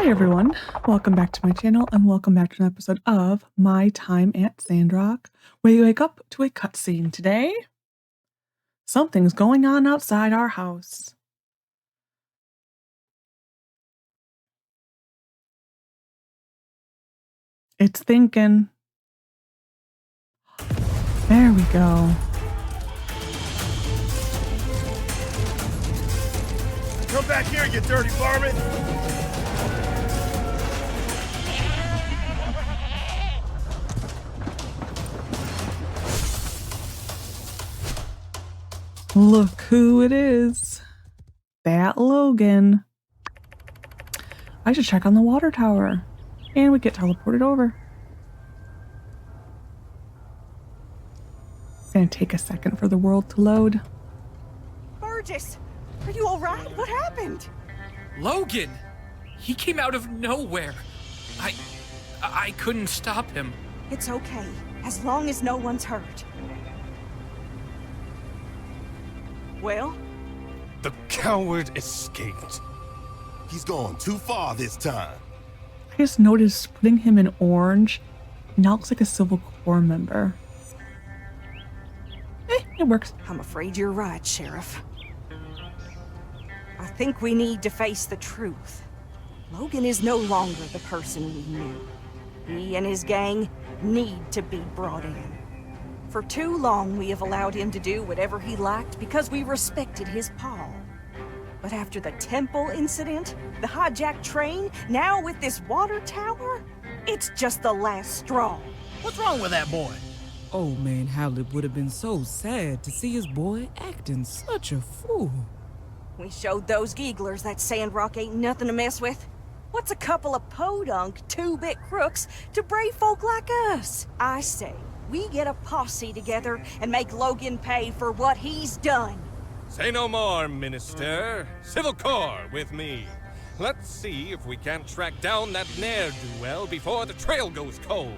Hi everyone, welcome back to my channel and welcome back to an episode of My Time at Sandrock, where you wake up to a cutscene. Today, something's going on outside our house. It's thinking. There we go. Come back here, you dirty varmint! Look who it is. That Logan. I should check on the water tower. And we get teleported over. It's gonna take a second for the world to load. Burgess, are you alright? What happened? Logan! He came out of nowhere. I couldn't stop him. It's okay, as long as no one's hurt. Well? The coward escaped. He's gone too far this time. I just noticed putting him in orange. Now looks like a Civil Corps member. It works. I'm afraid you're right, Sheriff. I think we need to face the truth. Logan is no longer the person we knew. He and his gang need to be brought in. For too long, we have allowed him to do whatever he liked because we respected his paw. But after the temple incident, the hijacked train, now with this water tower, it's just the last straw. What's wrong with that boy? Oh man, Howlett would have been so sad to see his boy acting such a fool. We showed those geeglers that Sandrock ain't nothing to mess with. What's a couple of podunk, two-bit crooks to brave folk like us? I say, we get a posse together and make Logan pay for what he's done. Say no more, Minister. Civil Corps with me. Let's see if we can't track down that ne'er-do-well before the trail goes cold.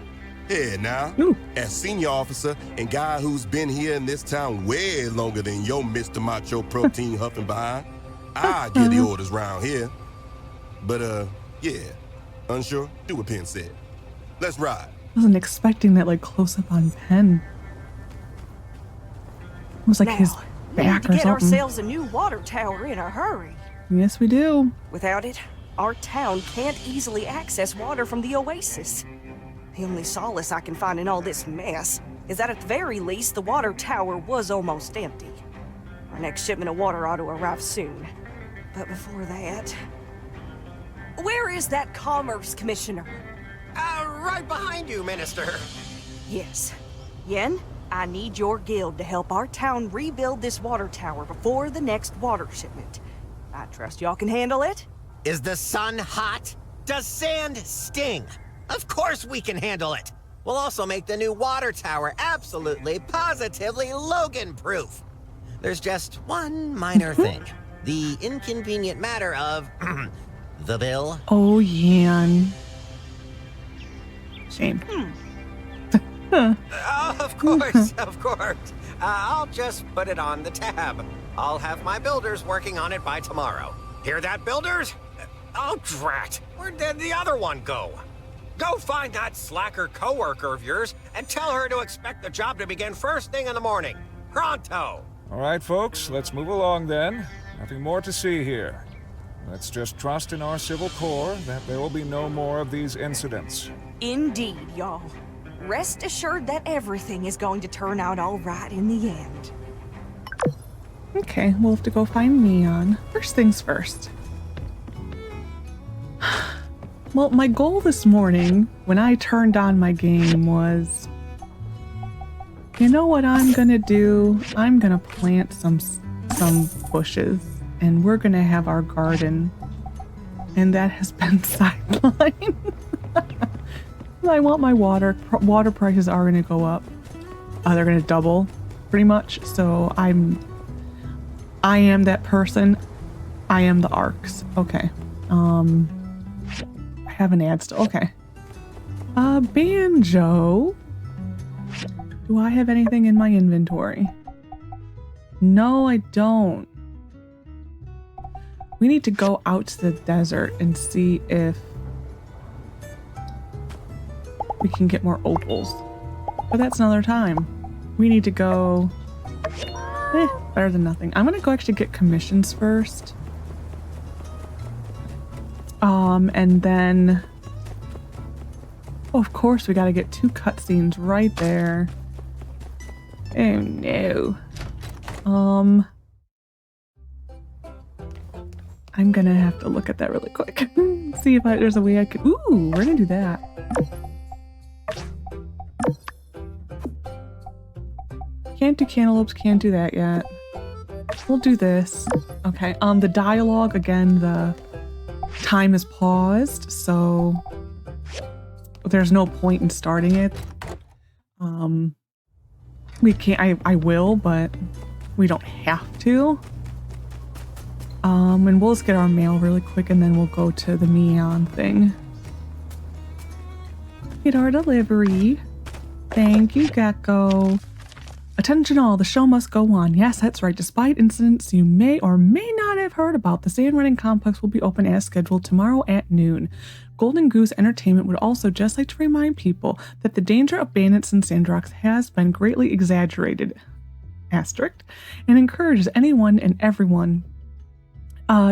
Here now, Ooh. as senior officer and guy who's been here in this town way longer than your Mr. Macho Protein huffing behind, I give the orders round here. But, yeah, unsure? Do what Penn said. Let's ride. Wasn't expecting that, like, close-up on Penn. It was like Now, his we need back to or get something. ourselves a new water tower in a hurry. Yes, we do. Without it, our town can't easily access water from the oasis. The only solace I can find in all this mess is that at the very least, the water tower was almost empty. Our next shipment of water ought to arrive soon. But before that... Where is that Commerce Commissioner? Right behind you, Minister. Yes. Yen, I need your guild to help our town rebuild this water tower before the next water shipment. I trust y'all can handle it? Is the sun hot? Does sand sting? Of course we can handle it. We'll also make the new water tower absolutely, positively Logan-proof. There's just one minor thing. The inconvenient matter of the bill. Oh, Yan. Shame. Oh, of course, of course. I'll just put it on the tab. I'll have my builders working on it by tomorrow. Hear that, builders? Oh, drat. Where did the other one go? Go find that slacker coworker of yours and tell her to expect the job to begin first thing in the morning. Pronto! All right, folks, let's move along then. Nothing more to see here. Let's just trust in our Civil Corps that there will be no more of these incidents. Indeed, y'all. Rest assured that everything is going to turn out all right in the end. Okay, we'll have to go find Neon. First things first. Well, my goal this morning, when I turned on my game, was... You know what I'm gonna do? I'm gonna plant some bushes, and we're gonna have our garden. And that has been sidelined. I want my water prices are gonna go up. They're gonna double, pretty much. So I am that person. I am the arcs. Okay. I have an ad still. Okay. Banjo. Do I have anything in my inventory? No, I don't. We need to go out to the desert and see if we can get more opals. But that's another time. We need to go... better than nothing. I'm gonna go actually get commissions first. And then... Oh, of course, we gotta get 2 cutscenes right there. Oh, no. I'm gonna have to look at that really quick. See if there's a way I could... Ooh, we're gonna do that. Can't do cantaloupes, can't do that yet. We'll do this. Okay, the dialogue, again, the time is paused, so there's no point in starting it. We can't, I will, but we don't have to. And we'll just get our mail really quick and then we'll go to the Neon thing. Get our delivery. Thank you, Gecko. Attention all, the show must go on. Yes, that's right. Despite incidents you may or may not have heard about, the sand running complex will be open as scheduled tomorrow at noon. Golden Goose Entertainment would also just like to remind people that the danger of bandits and Sandrocks has been greatly exaggerated, asterisk, and encourages anyone and everyone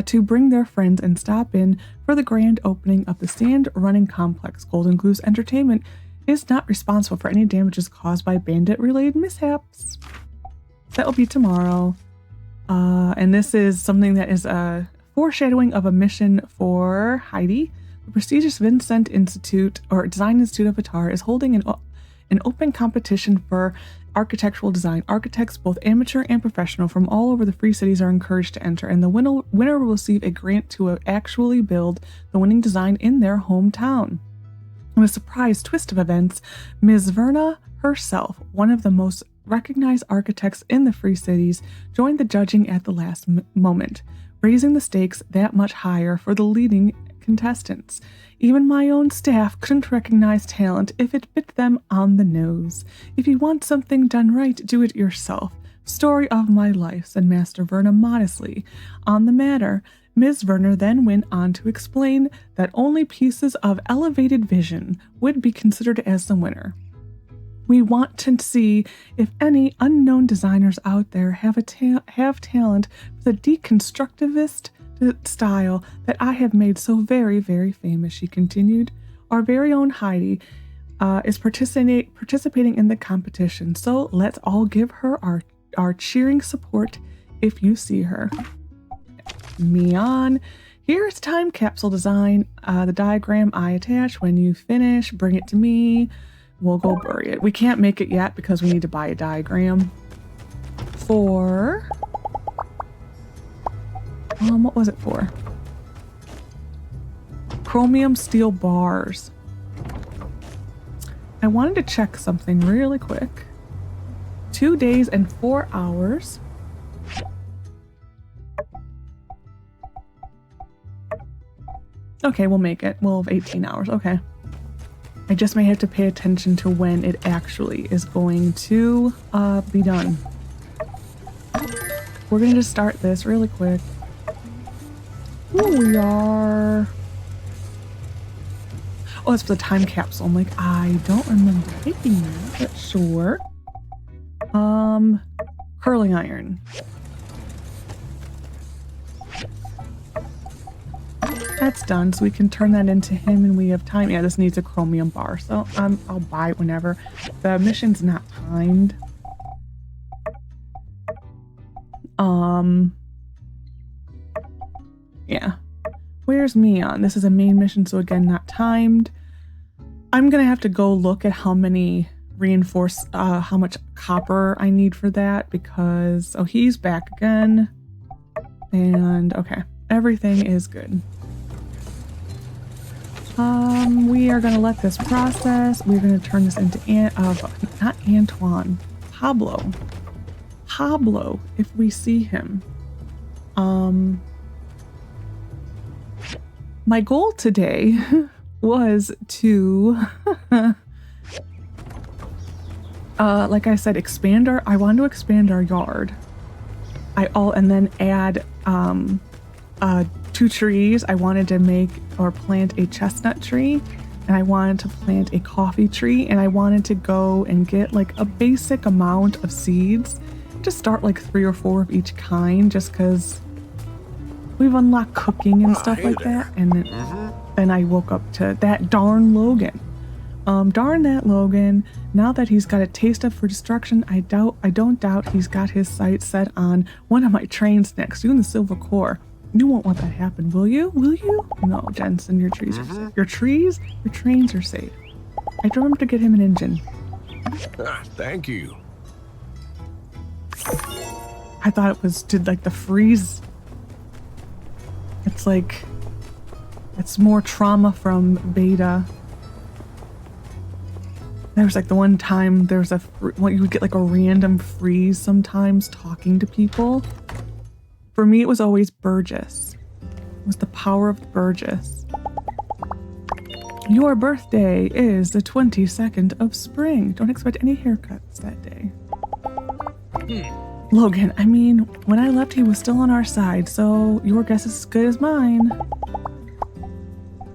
to bring their friends and stop in for the grand opening of the sand running complex. Golden Goose Entertainment is not responsible for any damages caused by bandit-related mishaps. That will be tomorrow. And this is something that is a foreshadowing of a mission for Heidi. The prestigious Vincent Institute, or Design Institute of Atar, is holding an open competition for architectural design. Architects, both amateur and professional, from all over the Free Cities are encouraged to enter, and the winner will receive a grant to actually build the winning design in their hometown. In a surprise twist of events, Ms. Verna herself, one of the most recognized architects in the Free Cities, joined the judging at the last moment, raising the stakes that much higher for the leading contestants. Even my own staff couldn't recognize talent if it bit them on the nose. If you want something done right, do it yourself. Story of my life, said Master Verna modestly. On the matter, Ms. Werner then went on to explain that only pieces of elevated vision would be considered as the winner. We want to see if any unknown designers out there have talent for the deconstructivist style that I have made so very, very famous, she continued. Our very own Heidi is participating in the competition, so let's all give her our cheering support if you see her. Me on. Here's time capsule design. The diagram I attach. When you finish, bring it to me. We'll go bury it. We can't make it yet because we need to buy a diagram. For... what was it for? Chromium steel bars. I wanted to check something really quick. 2 days and 4 hours. Okay, we'll make it. We'll have 18 hours. Okay. I just may have to pay attention to when it actually is going to be done. We're going to just start this really quick. Ooh, we are... Oh, it's for the time capsule. I'm like, I don't remember taking that, but sure. Curling iron. That's done, so we can turn that into him and we have time. Yeah, this needs a chromium bar, so I'll buy it whenever. The mission's not timed. Yeah. Where's Mion? This is a main mission, so again, not timed. I'm gonna have to go look at how many how much copper I need for that because, oh, he's back again. And, okay, everything is good. We are gonna let this process. We're gonna turn this into, not Antoine, Pablo. Pablo, if we see him. My goal today was to, like I said, I wanted to expand our yard. And then add 2 trees. I wanted to make or plant a chestnut tree and I wanted to plant a coffee tree, and I wanted to go and get like a basic amount of seeds. Just start like 3 or 4 of each kind, just because we've unlocked cooking and stuff like that. And then I woke up to that darn Logan. Darn that Logan. Now that he's got a taste of for destruction, I don't doubt he's got his sights set on one of my trains next. You in the Silver Core. You won't want that to happen, will you? Will you? No, Jensen, your trees are safe. Your trains are safe. I told him to get him an engine. Thank you. I thought it was did like the freeze. It's like it's more trauma from beta. There was like the one time there was you would get like a random freeze sometimes talking to people. For me, it was always Burgess. It was the power of the Burgess. Your birthday is the 22nd of spring. Don't expect any haircuts that day. Logan, I mean, when I left, he was still on our side, so your guess is as good as mine.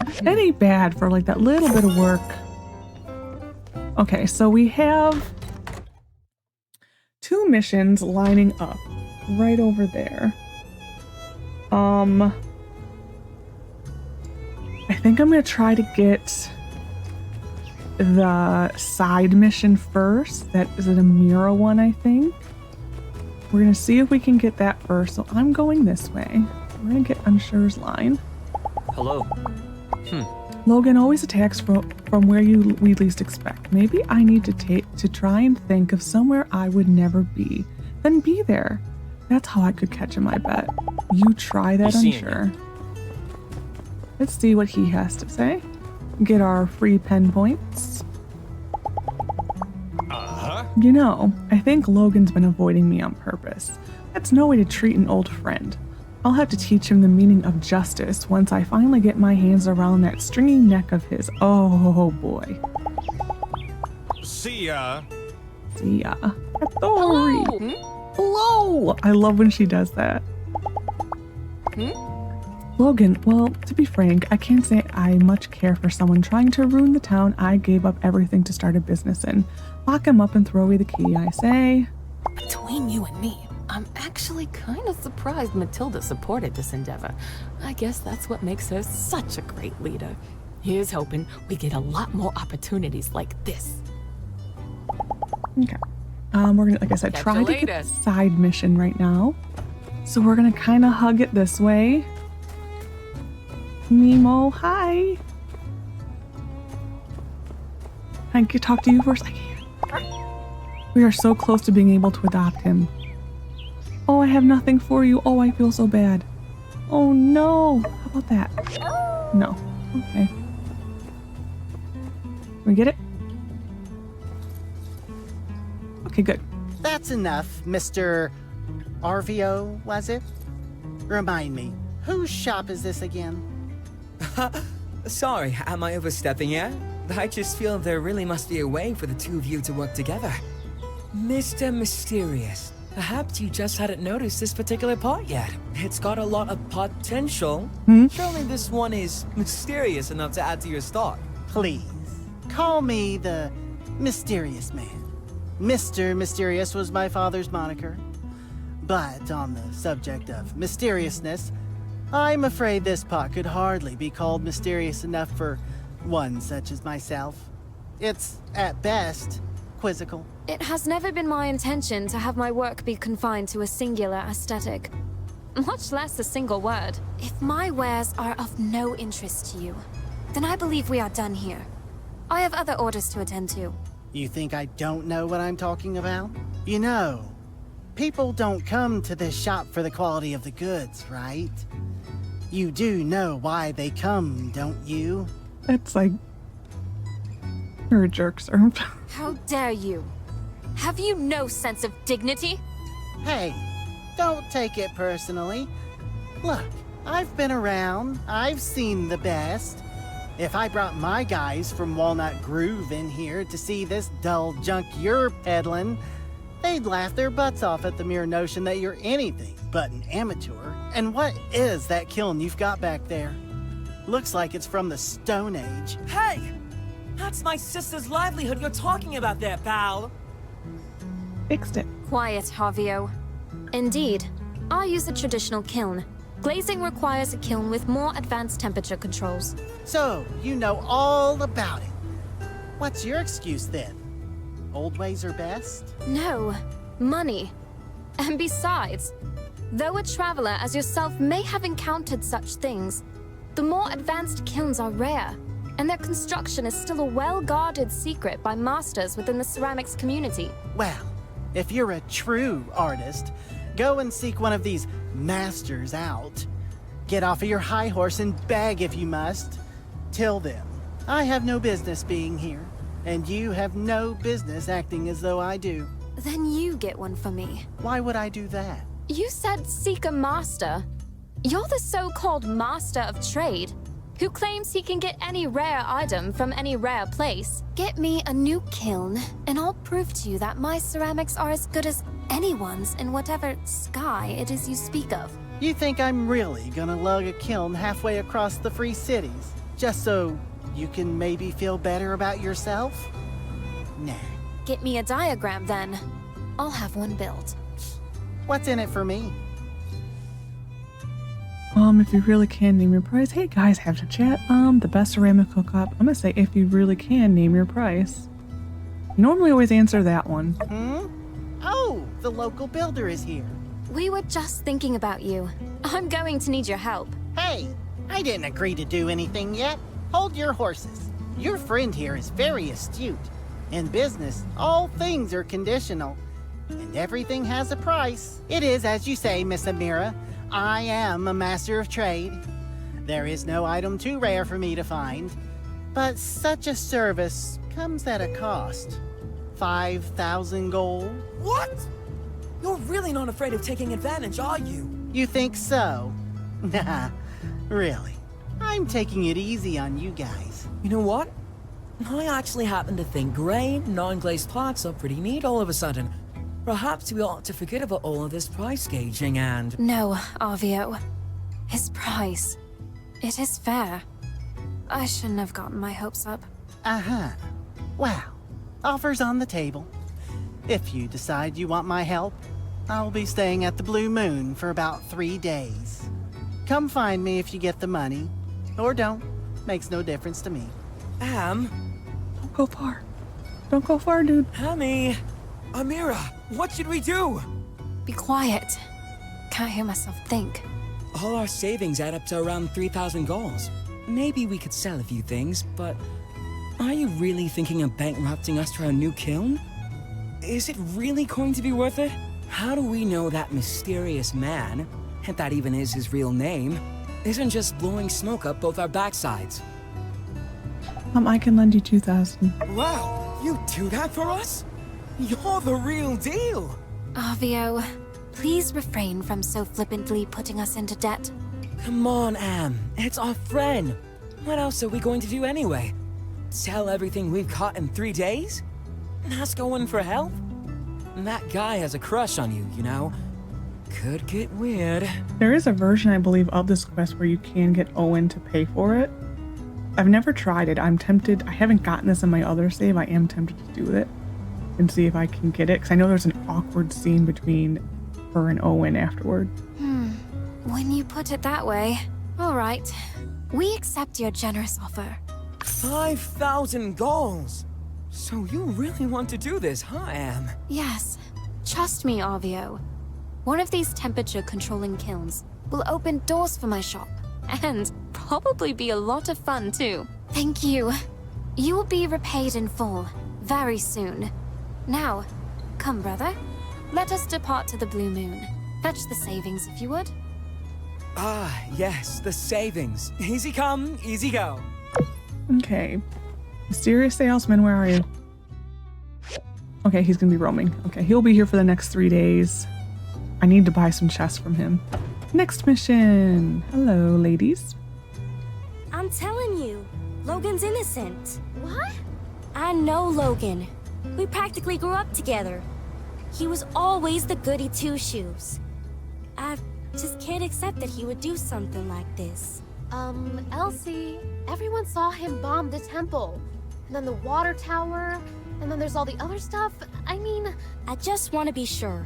It ain't bad for like that little bit of work. Okay, so we have 2 missions lining up right over there. I think I'm gonna try to get the side mission first. That is an Amira one, I think. We're gonna see if we can get that first. So I'm going this way. We're gonna get Unssure's line. Hello. Logan always attacks from where we least expect. Maybe I need to try and think of somewhere I would never be, then be there. That's how I could catch him, I bet. You try that, Unsure. Let's see what he has to say. Get our free pen points. You know, I think Logan's been avoiding me on purpose. That's no way to treat an old friend. I'll have to teach him the meaning of justice once I finally get my hands around that stringy neck of his. Oh boy. See ya. See ya. Hello. Hello. I love when she does that. Logan, well, to be frank, I can't say I much care for someone trying to ruin the town I gave up everything to start a business in. Lock him up and throw away the key, I say. Between you and me, I'm actually kind of surprised Matilda supported this endeavor. I guess that's what makes her such a great leader. Here's hoping we get a lot more opportunities like this. Okay. We're gonna, like I said, try to get the side mission right now. So we're gonna kind of hug it this way. Nemo, hi. Can I talk to you first? I can't. We are so close to being able to adopt him. Oh, I have nothing for you. Oh, I feel so bad. Oh no. How about that? No. Okay. Can we get it? Okay, good. That's enough, Mr. Arvio, was it? Remind me, whose shop is this again? Sorry, am I overstepping yet? I just feel there really must be a way for the two of you to work together. Mr. Mysterious, perhaps you just hadn't noticed this particular part yet. It's got a lot of potential. Surely this one is mysterious enough to add to your stock. Please, call me the Mysterious Man. Mr. Mysterious was my father's moniker. But on the subject of mysteriousness, I'm afraid this pot could hardly be called mysterious enough for one such as myself. It's, at best, quizzical. It has never been my intention to have my work be confined to a singular aesthetic, much less a single word. If my wares are of no interest to you, then I believe we are done here. I have other orders to attend to. You think I don't know what I'm talking about? You know, people don't come to this shop for the quality of the goods, right? You do know why they come, don't you? It's like... You're a jerk, sir. How dare you? Have you no sense of dignity? Hey, don't take it personally. Look, I've been around. I've seen the best. If I brought my guys from Walnut Groove in here to see this dull junk you're peddling, they'd laugh their butts off at the mere notion that you're anything but an amateur. And what is that kiln you've got back there? Looks like it's from the Stone Age. Hey! That's my sister's livelihood you're talking about there, pal. Fixed it. Quiet, Javio. Indeed, I use a traditional kiln. Glazing requires a kiln with more advanced temperature controls. So, you know all about it. What's your excuse then? Old ways are best? No, money. And besides, though a traveler as yourself may have encountered such things, the more advanced kilns are rare, and their construction is still a well-guarded secret by masters within the ceramics community. Well, if you're a true artist, go and seek one of these masters out. Get off of your high horse and beg if you must. Till then, I have no business being here, and you have no business acting as though I do. Then you get one for me. Why would I do that? You said seek a master. You're the so-called master of trade, who claims he can get any rare item from any rare place. Get me a new kiln, and I'll prove to you that my ceramics are as good as anyone's in whatever sky it is you speak of. You think I'm really gonna lug a kiln halfway across the free cities, just so you can maybe feel better about yourself? Nah. Get me a diagram then. I'll have one built. What's in it for me? If you really can name your price. Hey guys, have to chat. The best ceramic hookup. I'm gonna say if you really can name your price. Normally always answer that one. Oh, the local builder is here. We were just thinking about you. I'm going to need your help. Hey, I didn't agree to do anything yet. Hold your horses. Your friend here is very astute. In business, all things are conditional, and everything has a price. It is as you say, Miss Amira. I am a master of trade. There is no item too rare for me to find, but such a service comes at a cost. 5,000 gold. What? You're really not afraid of taking advantage, are you? You think so? Nah, really. I'm taking it easy on you guys. You know what? I actually happen to think gray, non-glazed parts are pretty neat all of a sudden. Perhaps we ought to forget about all of this price gauging and... No, Avio. His price. It is fair. I shouldn't have gotten my hopes up. Uh-huh. Wow. Offers on the table. If you decide you want my help, I'll be staying at the Blue Moon for about 3 days. Come find me if you get the money. Or don't. Makes no difference to me. Don't go far. Don't go far, dude. Hammy! Amira, what should we do? Be quiet. Can't hear myself think. All our savings add up to around 3,000 golds. Maybe we could sell a few things, but... Are you really thinking of bankrupting us for our new kiln? Is it really going to be worth it? How do we know that mysterious man, if that even is his real name, isn't just blowing smoke up both our backsides? I can lend you 2,000. Wow, you do that for us? You're the real deal! Avio, please refrain from so flippantly putting us into debt. Come on, Am. It's our friend. What else are we going to do anyway? Sell everything we've caught in 3 days? Ask Owen for help? That guy has a crush on you, you know? Could get weird. There is a version, I believe, of this quest where you can get Owen to pay for it. I've never tried it. I'm tempted. I haven't gotten this in my other save. I am tempted to do it and see if I can get it, because I know there's an awkward scene between her and Owen afterward. When you put it that way. All right. We accept your generous offer. 5,000 goals! So you really want to do this, huh, Am? Yes. Trust me, Avio. One of these temperature-controlling kilns will open doors for my shop. And probably be a lot of fun, too. Thank you. You will be repaid in full, very soon. Now, come, brother. Let us depart to the Blue Moon. Fetch the savings, if you would. Ah, yes, the savings. Easy come, easy go. Okay. Mysterious salesman, where are you? Okay, he's gonna be roaming. Okay, he'll be here for the next 3 days. I need to buy some chests from him. Next mission. Hello, ladies. I'm telling you, Logan's innocent. What? I know Logan. We practically grew up together. He was always the goody two-shoes. I just can't accept that he would do something like this. Elsie, everyone saw him bomb the temple. And then the water tower, and then there's all the other stuff. I mean... I just want to be sure.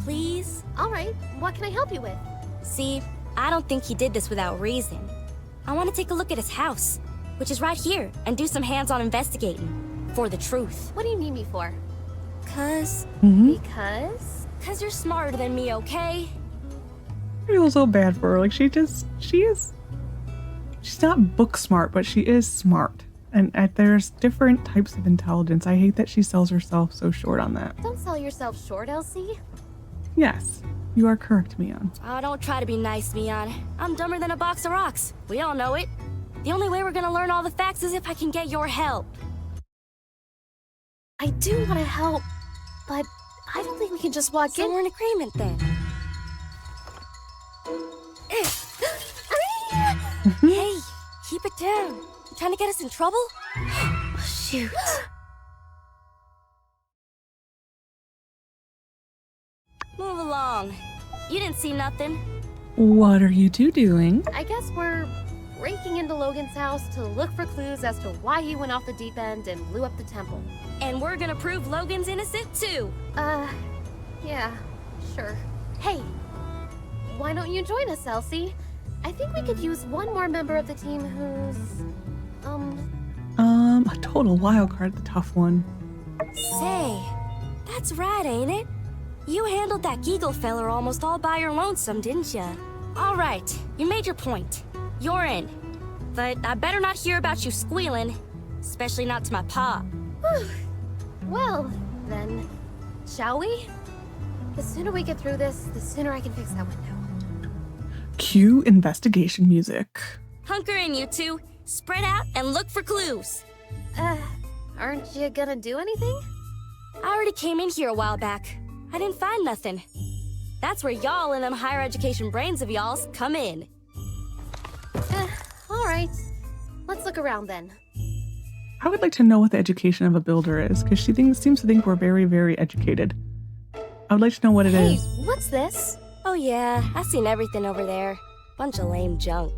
Please? Alright, what can I help you with? See, I don't think he did this without reason. I want to take a look at his house, which is right here, and do some hands-on investigating. For the truth. What do you need me for? Cause... Because? Cause you're smarter than me, okay? I feel so bad for her. Like, she's not book smart, but she is smart. And there's different types of intelligence. I hate that she sells herself so short on that. Don't sell yourself short, Elsie. Yes, you are correct, Mion. Oh, don't try to be nice, Mion. I'm dumber than a box of rocks. We all know it. The only way we're gonna learn all the facts is if I can get your help. I do want to help, but I don't think we can just walk in. So we're in agreement then. Hey, keep it down. You trying to get us in trouble? Shoot. Move along. You didn't see nothing. What are you two doing? I guess we're breaking into Logan's house to look for clues as to why he went off the deep end and blew up the temple. And we're gonna prove Logan's innocent too. Yeah, sure. Hey, why don't you join us, Elsie? I think we could use one more member of the team who's, a total wild card, the tough one. Say, that's right, ain't it? You handled that Geagle feller almost all by your lonesome, didn't ya? All right, you made your point. You're in. But I better not hear about you squealing, especially not to my pa. Well, then, shall we? The sooner we get through this, the sooner I can fix that window. Cue investigation music. Hunker in, you two. Spread out and look for clues. Aren't you gonna do anything? I already came in here a while back. I didn't find nothing. That's where y'all and them higher education brains of y'all's come in. Alright. Let's look around then. I would like to know what the education of a builder is, because she seems to think we're very, very educated. I would like to know what it is. Hey, what's this? Oh yeah, I've seen everything over there. Bunch of lame junk.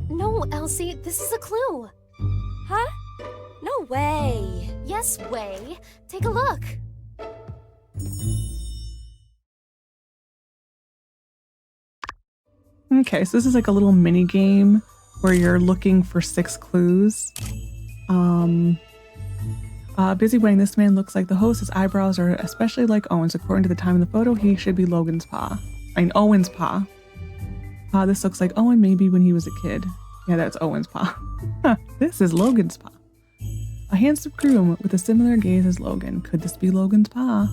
No, Elsie, this is a clue. Huh? No way. Yes way. Take a look. Okay, so this is like a little mini game where you're looking for 6 clues. Busy waiting, this man looks like the host. His eyebrows are especially like Owen's. According to the time in the photo, he should be Logan's pa. Owen's pa. This looks like Owen maybe when he was a kid. Yeah, that's Owen's pa. This is Logan's pa. A handsome groom with a similar gaze as Logan. Could this be Logan's pa?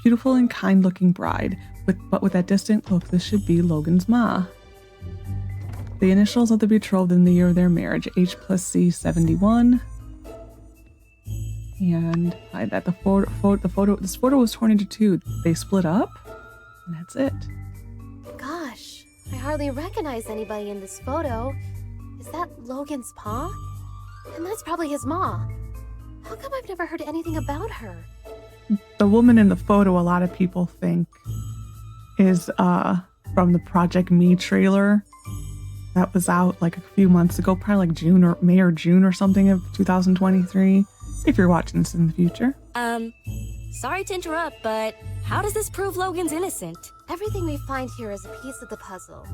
Beautiful and kind-looking bride, but with that distant look, this should be Logan's ma. The initials of the betrothed in the year of their marriage, H+C 71. And this photo was torn into 2. They split up, and that's it. Gosh, I hardly recognize anybody in this photo. Is that Logan's pa? And that's probably his ma. How come I've never heard anything about her? The woman in the photo, a lot of people think is from the Project Me trailer that was out like a few months ago, probably like May or June or something of 2023. If you're watching this in the future. Sorry to interrupt, but how does this prove Logan's innocent? Everything we find here is a piece of the puzzle.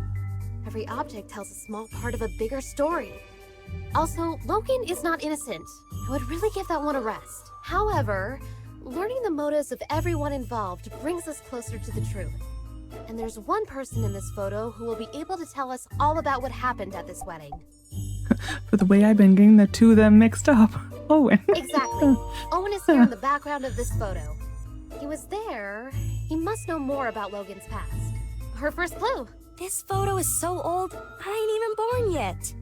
Every object tells a small part of a bigger story. Also, Logan is not innocent. I would really give that one a rest. However, learning the motives of everyone involved brings us closer to the truth. And there's one person in this photo who will be able to tell us all about what happened at this wedding. For the way I've been getting the two of them mixed up. Owen. Exactly. Owen is here in the background of this photo. He was there. He must know more about Logan's past. Her first clue. This photo is so old, I ain't even born yet.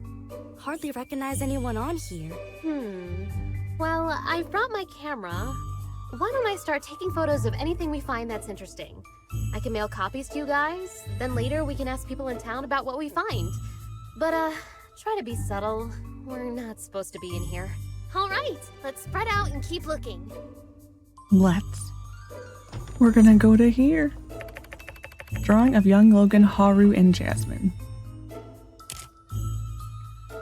Hardly recognize anyone on here. Well, I've brought my camera. Why don't I start taking photos of anything we find that's interesting? I can mail copies to you guys, then later we can ask people in town about what we find. But, try to be subtle. We're not supposed to be in here. All right, let's spread out and keep looking. Let's. We're gonna go to here. Drawing of young Logan, Haru, and Jasmine.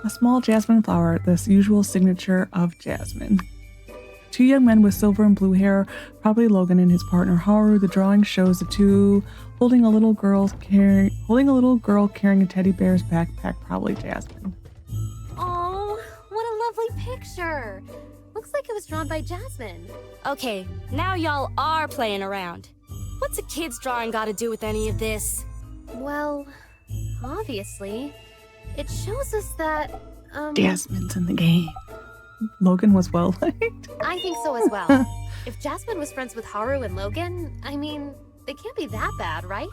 A small jasmine flower, this usual signature of Jasmine. Two young men with silver and blue hair, probably Logan and his partner Haru. The drawing shows the two holding a little girl carrying a teddy bear's backpack, probably Jasmine. Oh, what a lovely picture. Looks like it was drawn by Jasmine. Okay, now y'all are playing around. What's a kid's drawing got to do with any of this? Well, obviously, it shows us that, Jasmine's in the game. Logan was well liked. I think so as well. If Jasmine was friends with Haru and Logan, I mean, they can't be that bad, right?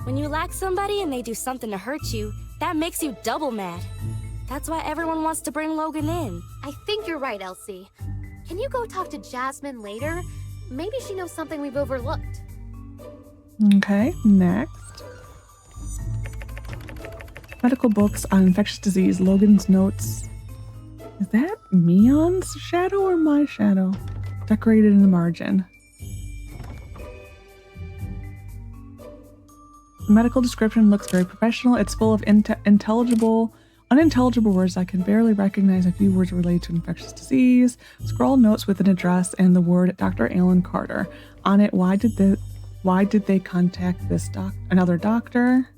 When you like somebody and they do something to hurt you, that makes you double mad. That's why everyone wants to bring Logan in. I think you're right, Elsie. Can you go talk to Jasmine later? Maybe she knows something we've overlooked. Okay, next. Medical books on infectious disease, Logan's notes. Is that Mion's shadow or my shadow? Decorated in the margin. The medical description looks very professional. It's full of unintelligible words. I can barely recognize a few words related to infectious disease. Scroll notes with an address and the word Dr. Alan Carter. On it, why did they contact another doctor?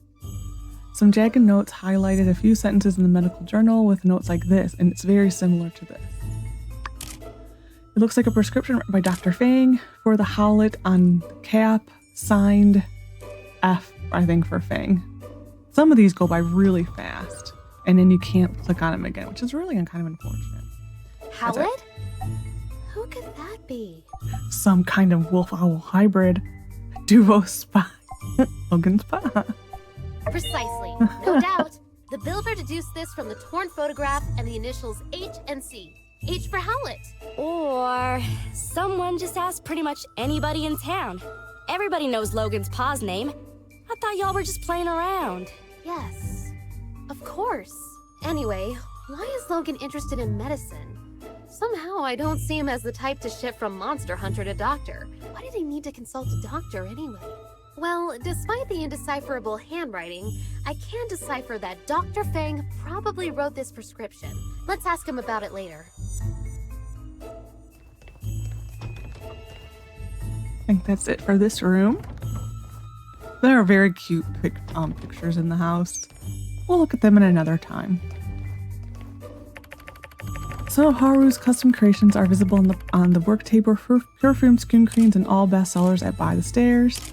Some jagged notes highlighted a few sentences in the medical journal with notes like this, and it's very similar to this. It looks like a prescription written by Dr. Fang for the Howlet on the cap, signed F, I think, for Fang. Some of these go by really fast, and then you can't click on them again, which is really kind of unfortunate. Howlet? Who could that be? Some kind of wolf-owl hybrid. Duo spy. Logan spy. Precisely, no doubt. The builder deduced this from the torn photograph and the initials H and C. H for Howlet. Or someone just asked pretty much anybody in town. Everybody knows Logan's pa's name. I thought y'all were just playing around. Yes, of course. Anyway, why is Logan interested in medicine? Somehow I don't see him as the type to shift from monster hunter to doctor. Why did he need to consult a doctor anyway? Well, despite the indecipherable handwriting, I can decipher that Dr. Fang probably wrote this prescription. Let's ask him about it later. I think that's it for this room. There are very cute pictures in the house. We'll look at them in another time. Some of Haru's custom creations are visible on the work table, perfume, skin creams, and all bestsellers at By the Stairs.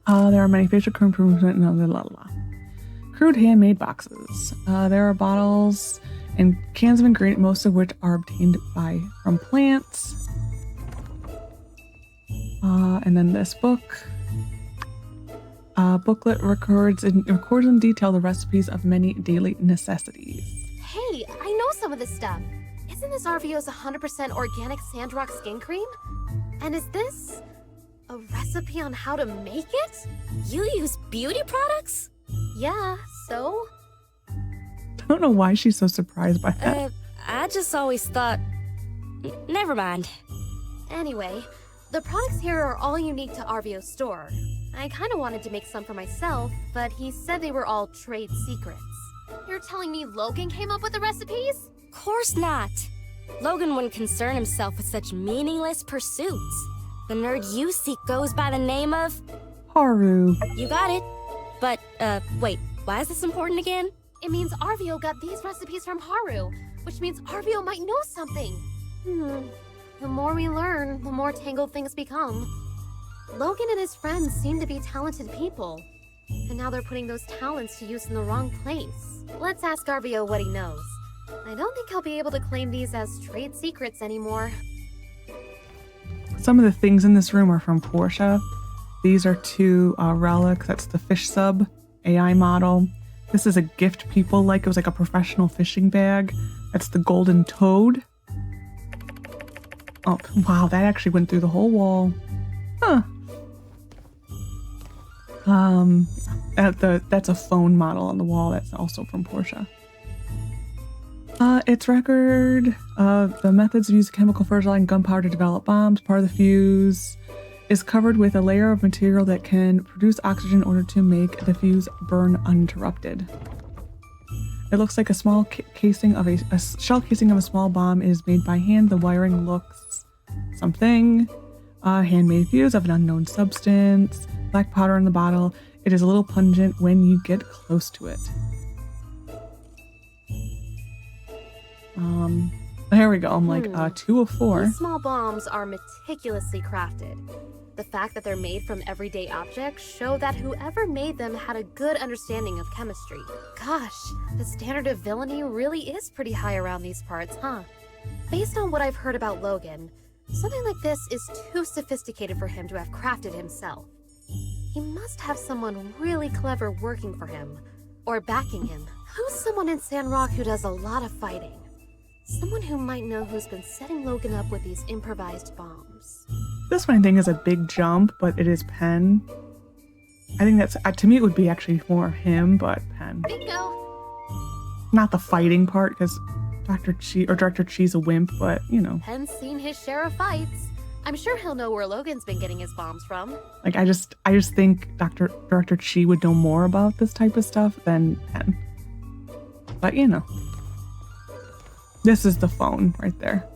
There are many facial cream improvements and crude handmade boxes. There are bottles and cans of ingredient, most of which are obtained from plants. And then this book. Booklet records in detail the recipes of many daily necessities. Hey, I know some of this stuff. Isn't this RVO's 100% organic Sandrock skin cream? And is this a recipe on how to make it? You use beauty products? Yeah, so? I don't know why she's so surprised by that. I just always thought... Never mind. Anyway, the products here are all unique to RVO's store. I kind of wanted to make some for myself, but he said they were all trade secrets. You're telling me Logan came up with the recipes? Course not. Logan wouldn't concern himself with such meaningless pursuits. The nerd you seek goes by the name of... Haru. You got it. But, wait, why is this important again? It means RVO got these recipes from Haru, which means RVO might know something. The more we learn, the more tangled things become. Logan and his friends seem to be talented people, and now they're putting those talents to use in the wrong place. Let's ask RVO what he knows. I don't think he'll be able to claim these as trade secrets anymore. Some of the things in this room are from Portia. These are two relics. That's the fish sub AI model. This is a gift people like. It was like a professional fishing bag. That's the golden toad. Oh, wow, that actually went through the whole wall. Huh. That's a phone model on the wall. That's also from Portia. Its record, the methods of using chemical fertilizer and gunpowder to develop bombs, part of the fuse. is covered with a layer of material that can produce oxygen in order to make the fuse burn uninterrupted. It looks like a small casing of a shell casing of a small bomb is made by hand. The wiring looks something. Handmade fuse of an unknown substance. Black powder in the bottle. It is a little pungent when you get close to it. Here we go. I'm like 2 of 4. These small bombs are meticulously crafted. The fact that they're made from everyday objects show that whoever made them had a good understanding of chemistry. Gosh, the standard of villainy really is pretty high around these parts, huh? Based on what I've heard about Logan, something like this is too sophisticated for him to have crafted himself. He must have someone really clever working for him, or backing him. Who's someone in Sandrock who does a lot of fighting? Someone who might know who's been setting Logan up with these improvised bombs. This one I think is a big jump, but it is Penn. I think that's, to me it would be actually more him, but Penn. Bingo! Not the fighting part, because Director Chi's a wimp, but you know. Penn's seen his share of fights. I'm sure he'll know where Logan's been getting his bombs from. Like I just think Director Chi would know more about this type of stuff than Penn. But you know. This is the phone right there.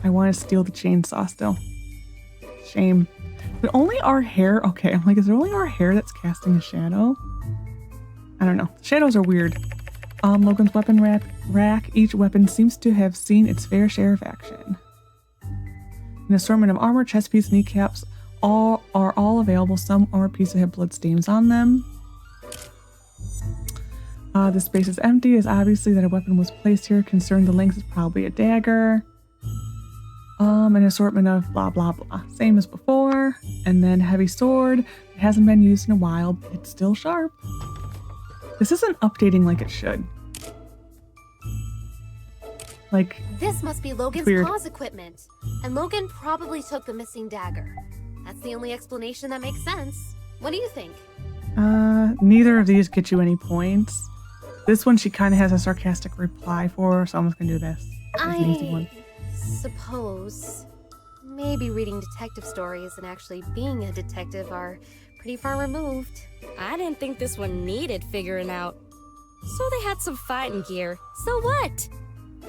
I want to steal the chainsaw still. Shame. But only our hair. Okay, I'm like, is it only our hair that's casting a shadow? I don't know. Shadows are weird. Logan's weapon rack. Each weapon seems to have seen its fair share of action. An assortment of armor, chest piece, kneecaps are all available. Some armor pieces have blood stains on them. The space is empty. It's obviously that a weapon was placed here. Considering the length is probably a dagger. An assortment of blah blah blah. Same as before. And then heavy sword. It hasn't been used in a while, but it's still sharp. This isn't updating like it should. Like, this must be Logan's pause equipment. And Logan probably took the missing dagger. That's the only explanation that makes sense. What do you think? Neither of these get you any points. This one she kind of has a sarcastic reply for, so I'm just gonna do this. It's an easy one. Suppose maybe reading detective stories and actually being a detective are pretty far removed. I didn't think this one needed figuring out. So they had some fighting gear. So what?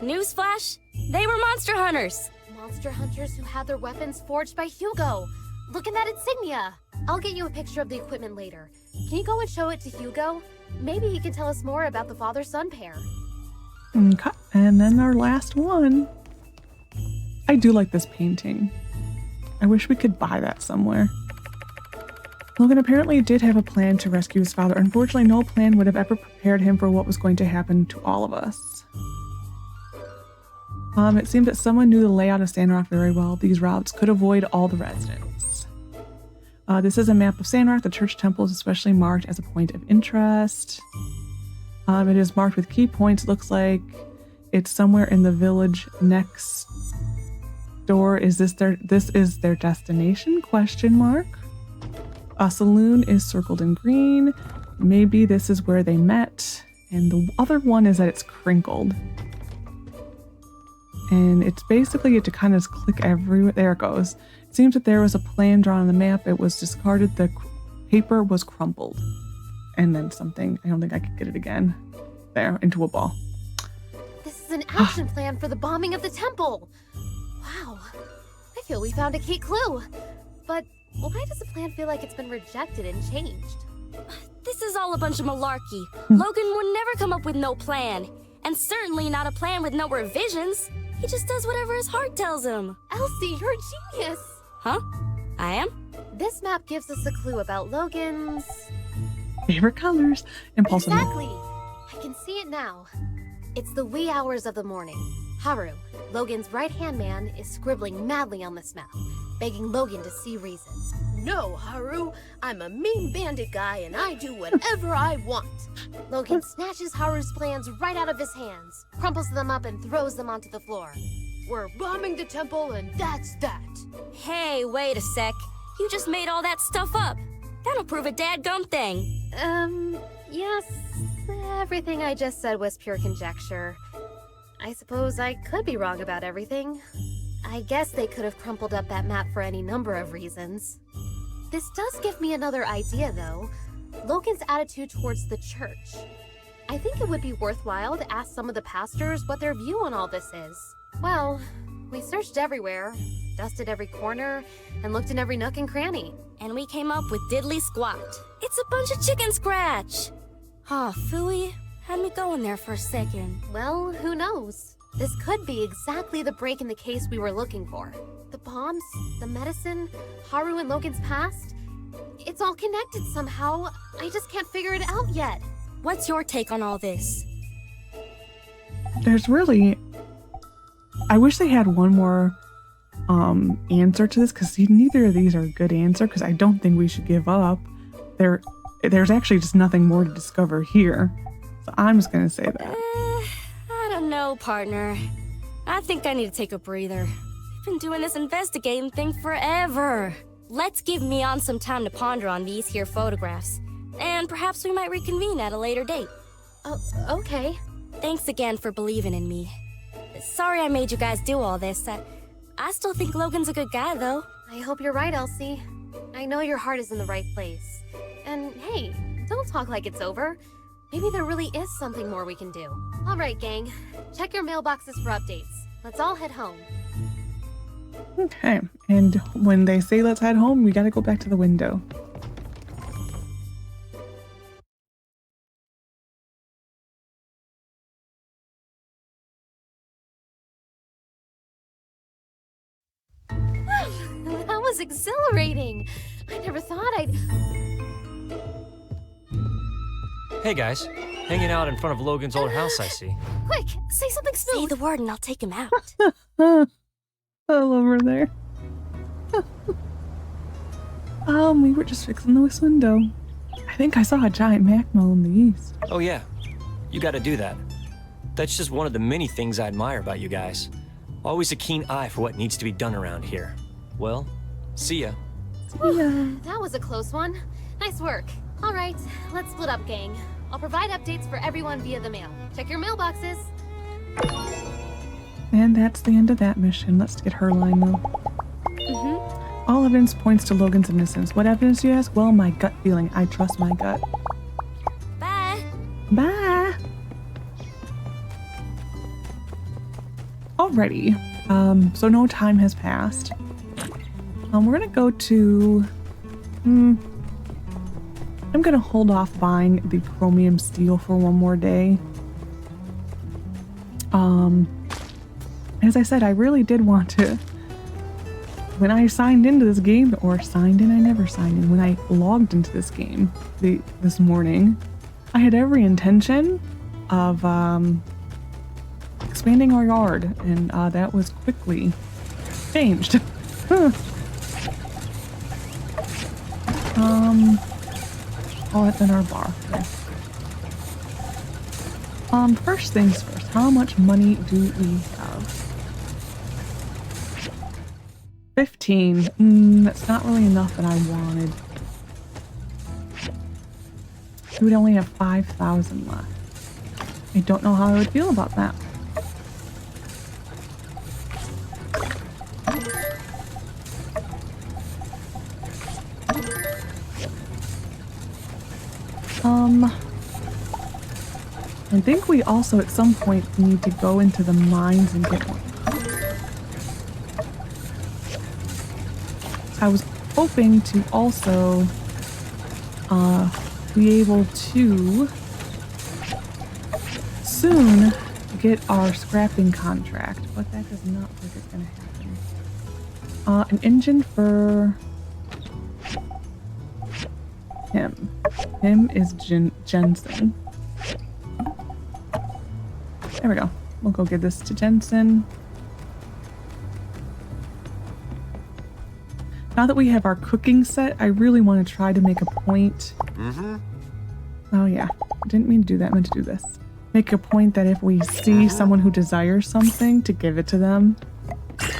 Newsflash, they were monster hunters. Monster hunters who had their weapons forged by Hugo. Look at that insignia. I'll get you a picture of the equipment later. Can you go and show it to Hugo? Maybe he can tell us more about the father-son pair. Okay, and then our last one. I do like this painting. I wish we could buy that somewhere. Logan apparently did have a plan to rescue his father. Unfortunately, no plan would have ever prepared him for what was going to happen to all of us. It seemed that someone knew the layout of Sandrock very well. These routes could avoid all the residents. This is a map of Sandrock. The church temple is especially marked as a point of interest. It is marked with key points. Looks like it's somewhere in the village next door. Is this their destination? Question mark. A saloon is circled in green. Maybe this is where they met. And the other one is that it's crinkled. And it's basically you have to kind of click everywhere. There it goes. It seems that there was a plan drawn on the map. It was discarded. The paper was crumpled. And then something. I don't think I could get it again. There, into a ball. This is an action plan for the bombing of the temple. Wow. I feel we found a key clue. But why does the plan feel like it's been rejected and changed? This is all a bunch of malarkey. Logan would never come up with no plan. And certainly not a plan with no revisions. He just does whatever his heart tells him. Elsie, you're a genius. Huh? I am? This map gives us a clue about Logan's favorite colors. Impulsive. Exactly. I can see it now. It's the wee hours of the morning. Haru, Logan's right-hand man, is scribbling madly on this map, begging Logan to see reason. No, Haru. I'm a mean bandit guy and I do whatever I want. Logan snatches Haru's plans right out of his hands, crumples them up and throws them onto the floor. We're bombing the temple and that's that. Hey, wait a sec. You just made all that stuff up. That'll prove a dadgum thing. Yes. Everything I just said was pure conjecture. I suppose I could be wrong about everything. I guess they could have crumpled up that map for any number of reasons. This does give me another idea, though. Logan's attitude towards the church. I think it would be worthwhile to ask some of the pastors what their view on all this is. Well, we searched everywhere, dusted every corner, and looked in every nook and cranny. And we came up with diddly squat. It's a bunch of chicken scratch! Aw, phooey. Had me going there for a second. Well, who knows? This could be exactly the break in the case we were looking for. The bombs, the medicine, Haru and Logan's past. It's all connected somehow. I just can't figure it out yet. What's your take on all this? There's really... I wish they had one more answer to this, because neither of these are a good answer, because I don't think we should give up. There's actually just nothing more to discover here. So I'm just gonna say that. I don't know, partner. I think I need to take a breather. I've been doing this investigating thing forever. Let's give Mion some time to ponder on these here photographs. And perhaps we might reconvene at a later date. Oh, okay. Thanks again for believing in me. Sorry I made you guys do all this. I still think Logan's a good guy, though. I hope you're right, Elsie. I know your heart is in the right place. And hey, don't talk like it's over. Maybe there really is something more we can do. All right, gang. Check your mailboxes for updates. Let's all head home. Okay, and when they say let's head home, we gotta go back to the window. That was exhilarating. I never thought I'd... Hey guys, hanging out in front of Logan's old house, I see. Quick, say something smooth. Say the word and I'll take him out. All over there. We were just fixing this window. I think I saw a giant macmo in the east. Oh yeah, you gotta do that. That's just one of the many things I admire about you guys. Always a keen eye for what needs to be done around here. Well, see ya. That was a close one. Nice work. All right, let's split up, gang. I'll provide updates for everyone via the mail. Check your mailboxes. And that's the end of that mission. Let's get her line, though. All evidence points to Logan's innocence. What evidence, you ask? Well, my gut feeling. I trust my gut. Bye. Bye. Alrighty. So no time has passed. We're gonna go to... I'm gonna hold off buying the chromium steel for one more day. As I said, I really did want to... When I signed into this game, or signed in, I never signed in. When I logged into this game this morning, I had every intention of expanding our yard, and that was quickly changed. Oh, it's in our bar. Okay. First things first, how much money do we have? 15. That's not really enough that I wanted. We would only have 5,000 left. I don't know how I would feel about that. I think we also at some point need to go into the mines and get one. I was hoping to also be able to soon get our scrapping contract, but that does not look like it's going to happen. An engine for him. Him is Jensen. There we go. We'll go give this to Jensen. Now that we have our cooking set, I really want to try to make a point. Oh yeah, didn't mean to do that, I meant to do this. Make a point that if we see someone who desires something, to give it to them.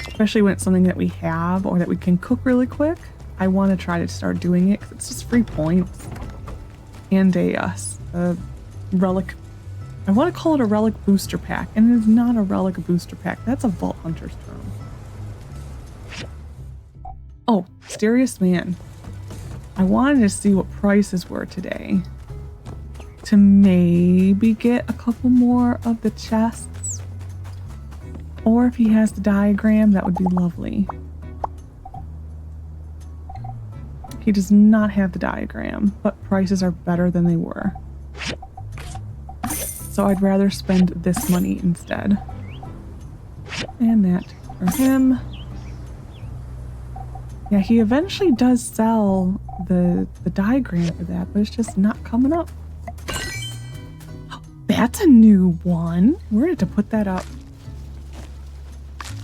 Especially when it's something that we have or that we can cook really quick. I want to try to start doing it because it's just free points. And a relic I want to call it a relic booster pack, and it is not a relic booster pack. That's a Vault Hunter's term. Oh, Mysterious Man. I wanted to see what prices were today to maybe get a couple more of the chests. Or if he has the diagram, that would be lovely. He does not have the diagram, but prices are better than they were. So I'd rather spend this money instead. And that for him. Yeah, he eventually does sell the diagram for that, but it's just not coming up. Oh, that's a new one. We're going to have to put that up.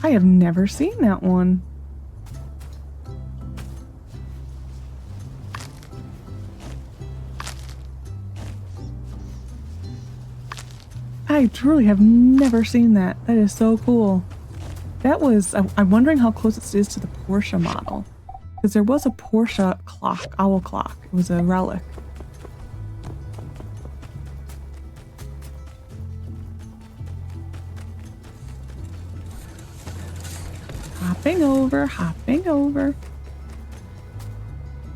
I have never seen that one. I truly have never seen that. That is so cool. That was, I'm wondering how close it is to the Porsche model. Because there was a Porsche clock, owl clock. It was a relic. Hopping over, hopping over.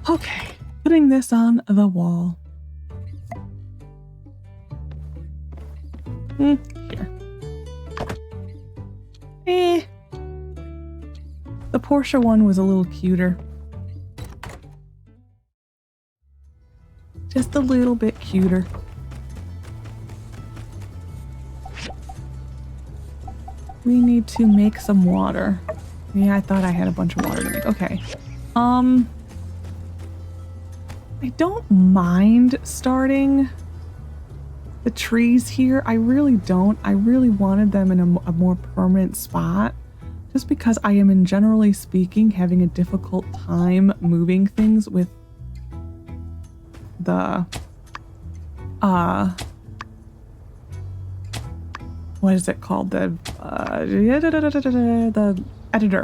Okay, putting this on the wall. Here. The Porsche one was a little cuter. Just a little bit cuter. We need to make some water. Yeah, I thought I had a bunch of water to make. Okay. I don't mind starting the trees here. I really don't. I really wanted them in a more permanent spot. Just because I am, in generally speaking, having a difficult time moving things with the what is it called? The editor.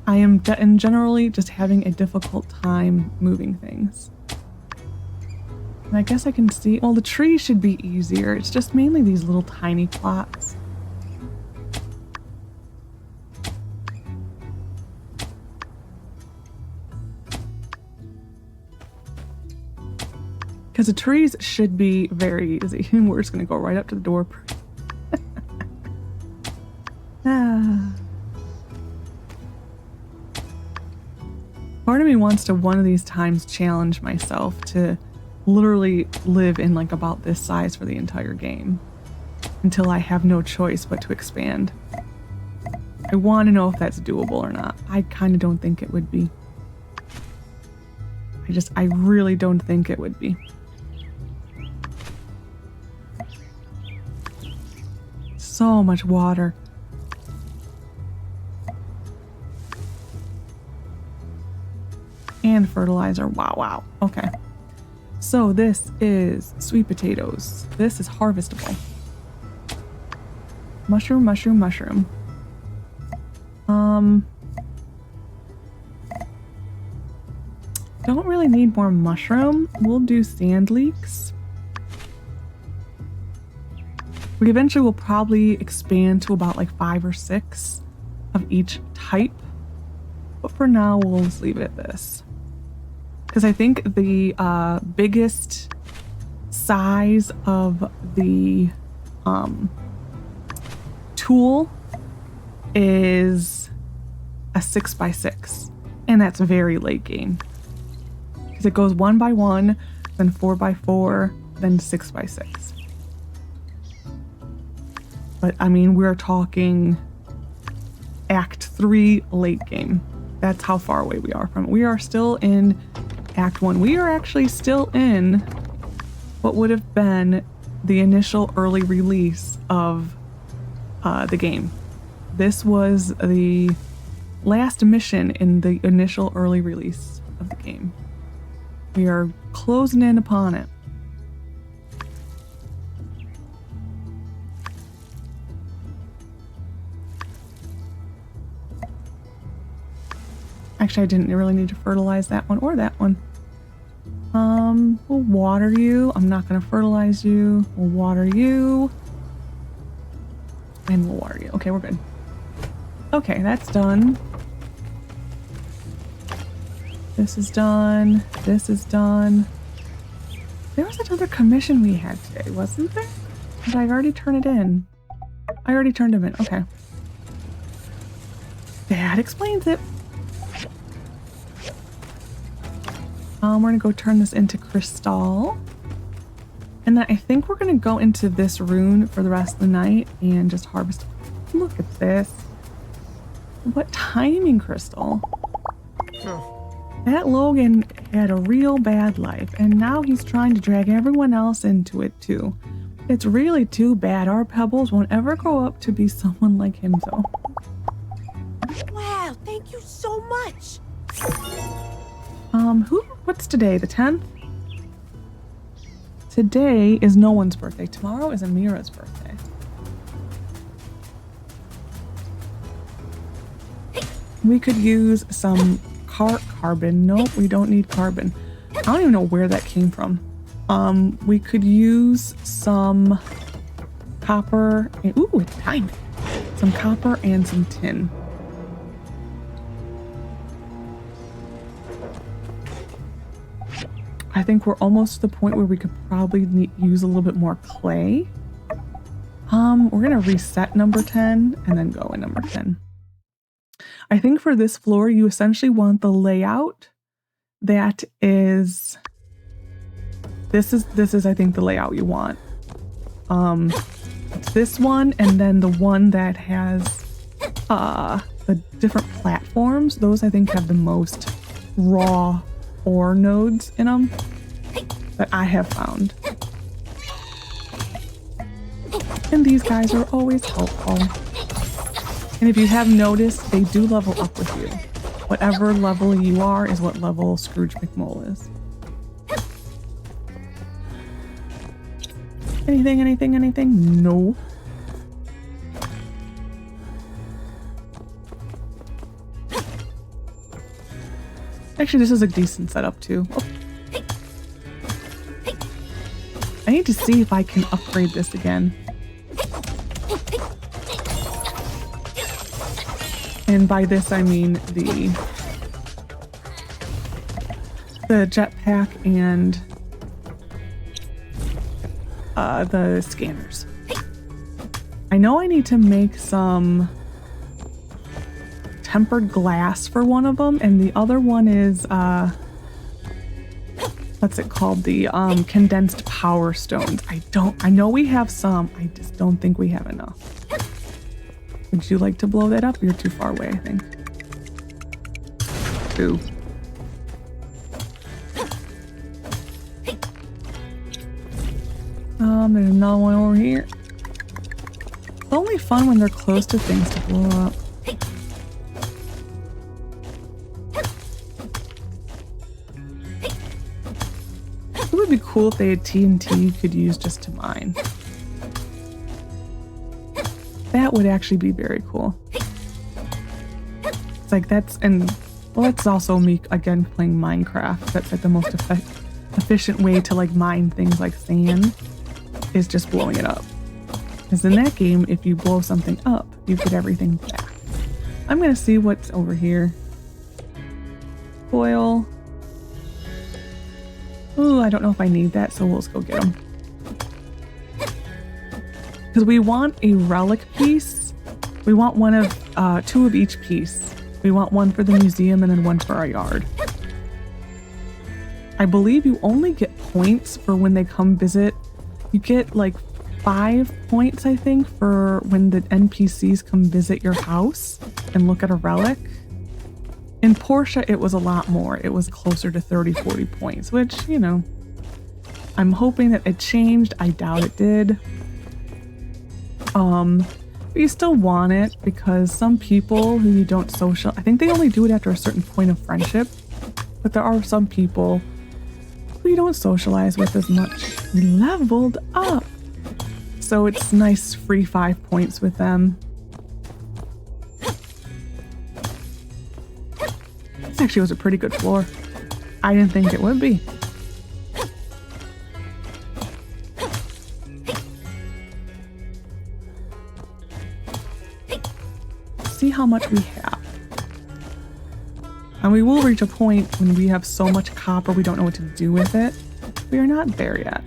I am generally just having a difficult time moving things. And I guess I can see, well, the tree should be easier. It's just mainly these little tiny plots. Because the trees should be very easy. We're just going to go right up to the door. Part of me wants to one of these times challenge myself to literally live in like about this size for the entire game until I have no choice but to expand. I want to know if that's doable or not. I kind of don't think it would be. I really don't think it would be. So much water. And fertilizer. Wow, wow. Okay. So this is sweet potatoes. This is harvestable. Mushroom, mushroom, mushroom. Don't really need more mushroom. We'll do sand leeks. We eventually will probably expand to about like 5 or 6 of each type. But for now, we'll just leave it at this. Because I think the biggest size of the tool is a 6x6. And that's very late game. Because it goes 1x1, then 4x4, then 6x6. But I mean, we're talking Act 3 late game. That's how far away we are from it. We are still in Act 1. We are actually still in what would have been the initial early release of the game. This was the last mission in the initial early release of the game. We are closing in upon it. Actually, I didn't really need to fertilize that one or that one. We'll water you. I'm not gonna fertilize you. We'll water you. And we'll water you. Okay, we're good. Okay, that's done. This is done. This is done. There was another commission we had today, wasn't there? Did I already turn it in? I already turned him in. Okay. That explains it. We're gonna go turn this into crystal. And then I think we're gonna go into this rune for the rest of the night and just harvest. Look at this. What timing, crystal? That Logan had a real bad life, and now he's trying to drag everyone else into it too. It's really too bad our pebbles won't ever grow up to be someone like him, though. Wow, thank you so much. What's today, the 10th? Today is no one's birthday. Tomorrow is Amira's birthday. We could use some carbon. Nope, we don't need carbon. I don't even know where that came from. We could use some copper and, ooh, it's diamond. Some copper and some tin. I think we're almost to the point where we could probably use a little bit more clay. We're gonna reset number 10 and then go in number 10. I think for this floor, you essentially want the layout that is, this is I think the layout you want. It's this one, and then the one that has the different platforms. Those I think have the most raw ore nodes in them that I have found. And these guys are always helpful. And if you have noticed, they do level up with you. Whatever level you are is what level Scrooge McMole is. Anything? No. Actually, this is a decent setup too. Oh. I need to see if I can upgrade this again. And by this I mean the jetpack and the scanners. I know I need to make some tempered glass for one of them, and the other one is what's it called? The condensed power stones. I know we have some, I just don't think we have enough. Would you like to blow that up? You're too far away, I think. Ooh. There's another one over here. It's only fun when they're close to things to blow up. It would be cool if they had TNT you could use just to mine. That would actually be very cool. It's like that's also me again playing Minecraft. That's like the most efficient way to like mine things like sand is just blowing it up. Because in that game, if you blow something up, you get everything back. I'm gonna see what's over here. Foil. Ooh, I don't know if I need that, so we'll just go get them. Because we want a relic piece. We want one of, 2 of each piece. We want one for the museum and then one for our yard. I believe you only get points for when they come visit. You get like 5 points, I think, for when the NPCs come visit your house and look at a relic. In Portia, it was a lot more. It was closer to 30, 40 points, which, you know, I'm hoping that it changed. I doubt it did. But you still want it because some people who you don't social, I think they only do it after a certain point of friendship, but there are some people who you don't socialize with as much. We leveled up. So it's nice free 5 points with them. This actually was a pretty good floor. I didn't think it would be. how much we have. And we will reach a point when we have so much copper we don't know what to do with it. We are not there yet.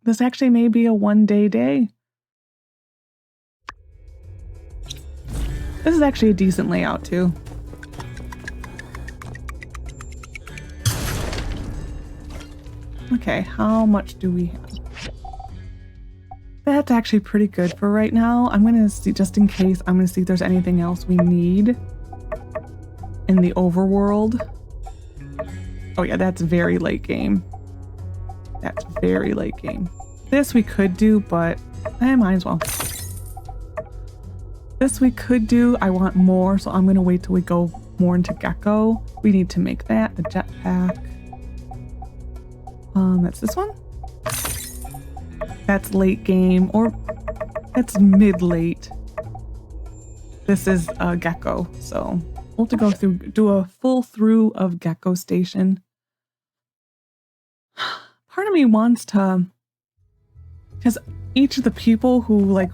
This actually may be a one-day day. This is actually a decent layout too. Okay, how much do we have? That's actually pretty good for right now. I'm gonna see, just in case, I'm gonna see if there's anything else we need in the overworld. Oh yeah, that's very late game. That's very late game. This we could do, but I might as well. This we could do. I want more, so I'm gonna wait till we go more into Gecko. We need to make that, the jetpack. That's this one. That's late game, or that's mid-late. This is Gecko, so we'll have to go through, do a full through of Gecko Station. Part of me wants to, because each of the people who, like,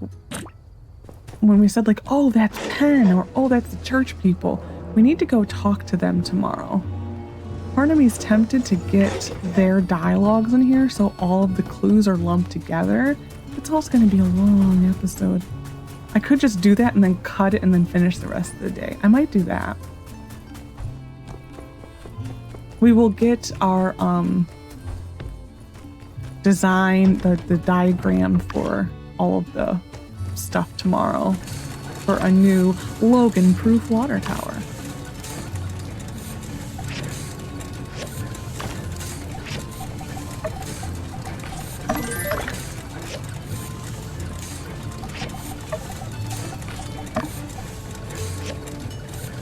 when we said like, oh, that's Penn, or oh, that's the church people, we need to go talk to them tomorrow. Part of me is tempted to get their dialogues in here so all of the clues are lumped together. It's also going to be a long episode. I could just do that and then cut it and then finish the rest of the day. I might do that. We will get our design, the diagram for all of the stuff tomorrow for a new Logan proof water tower.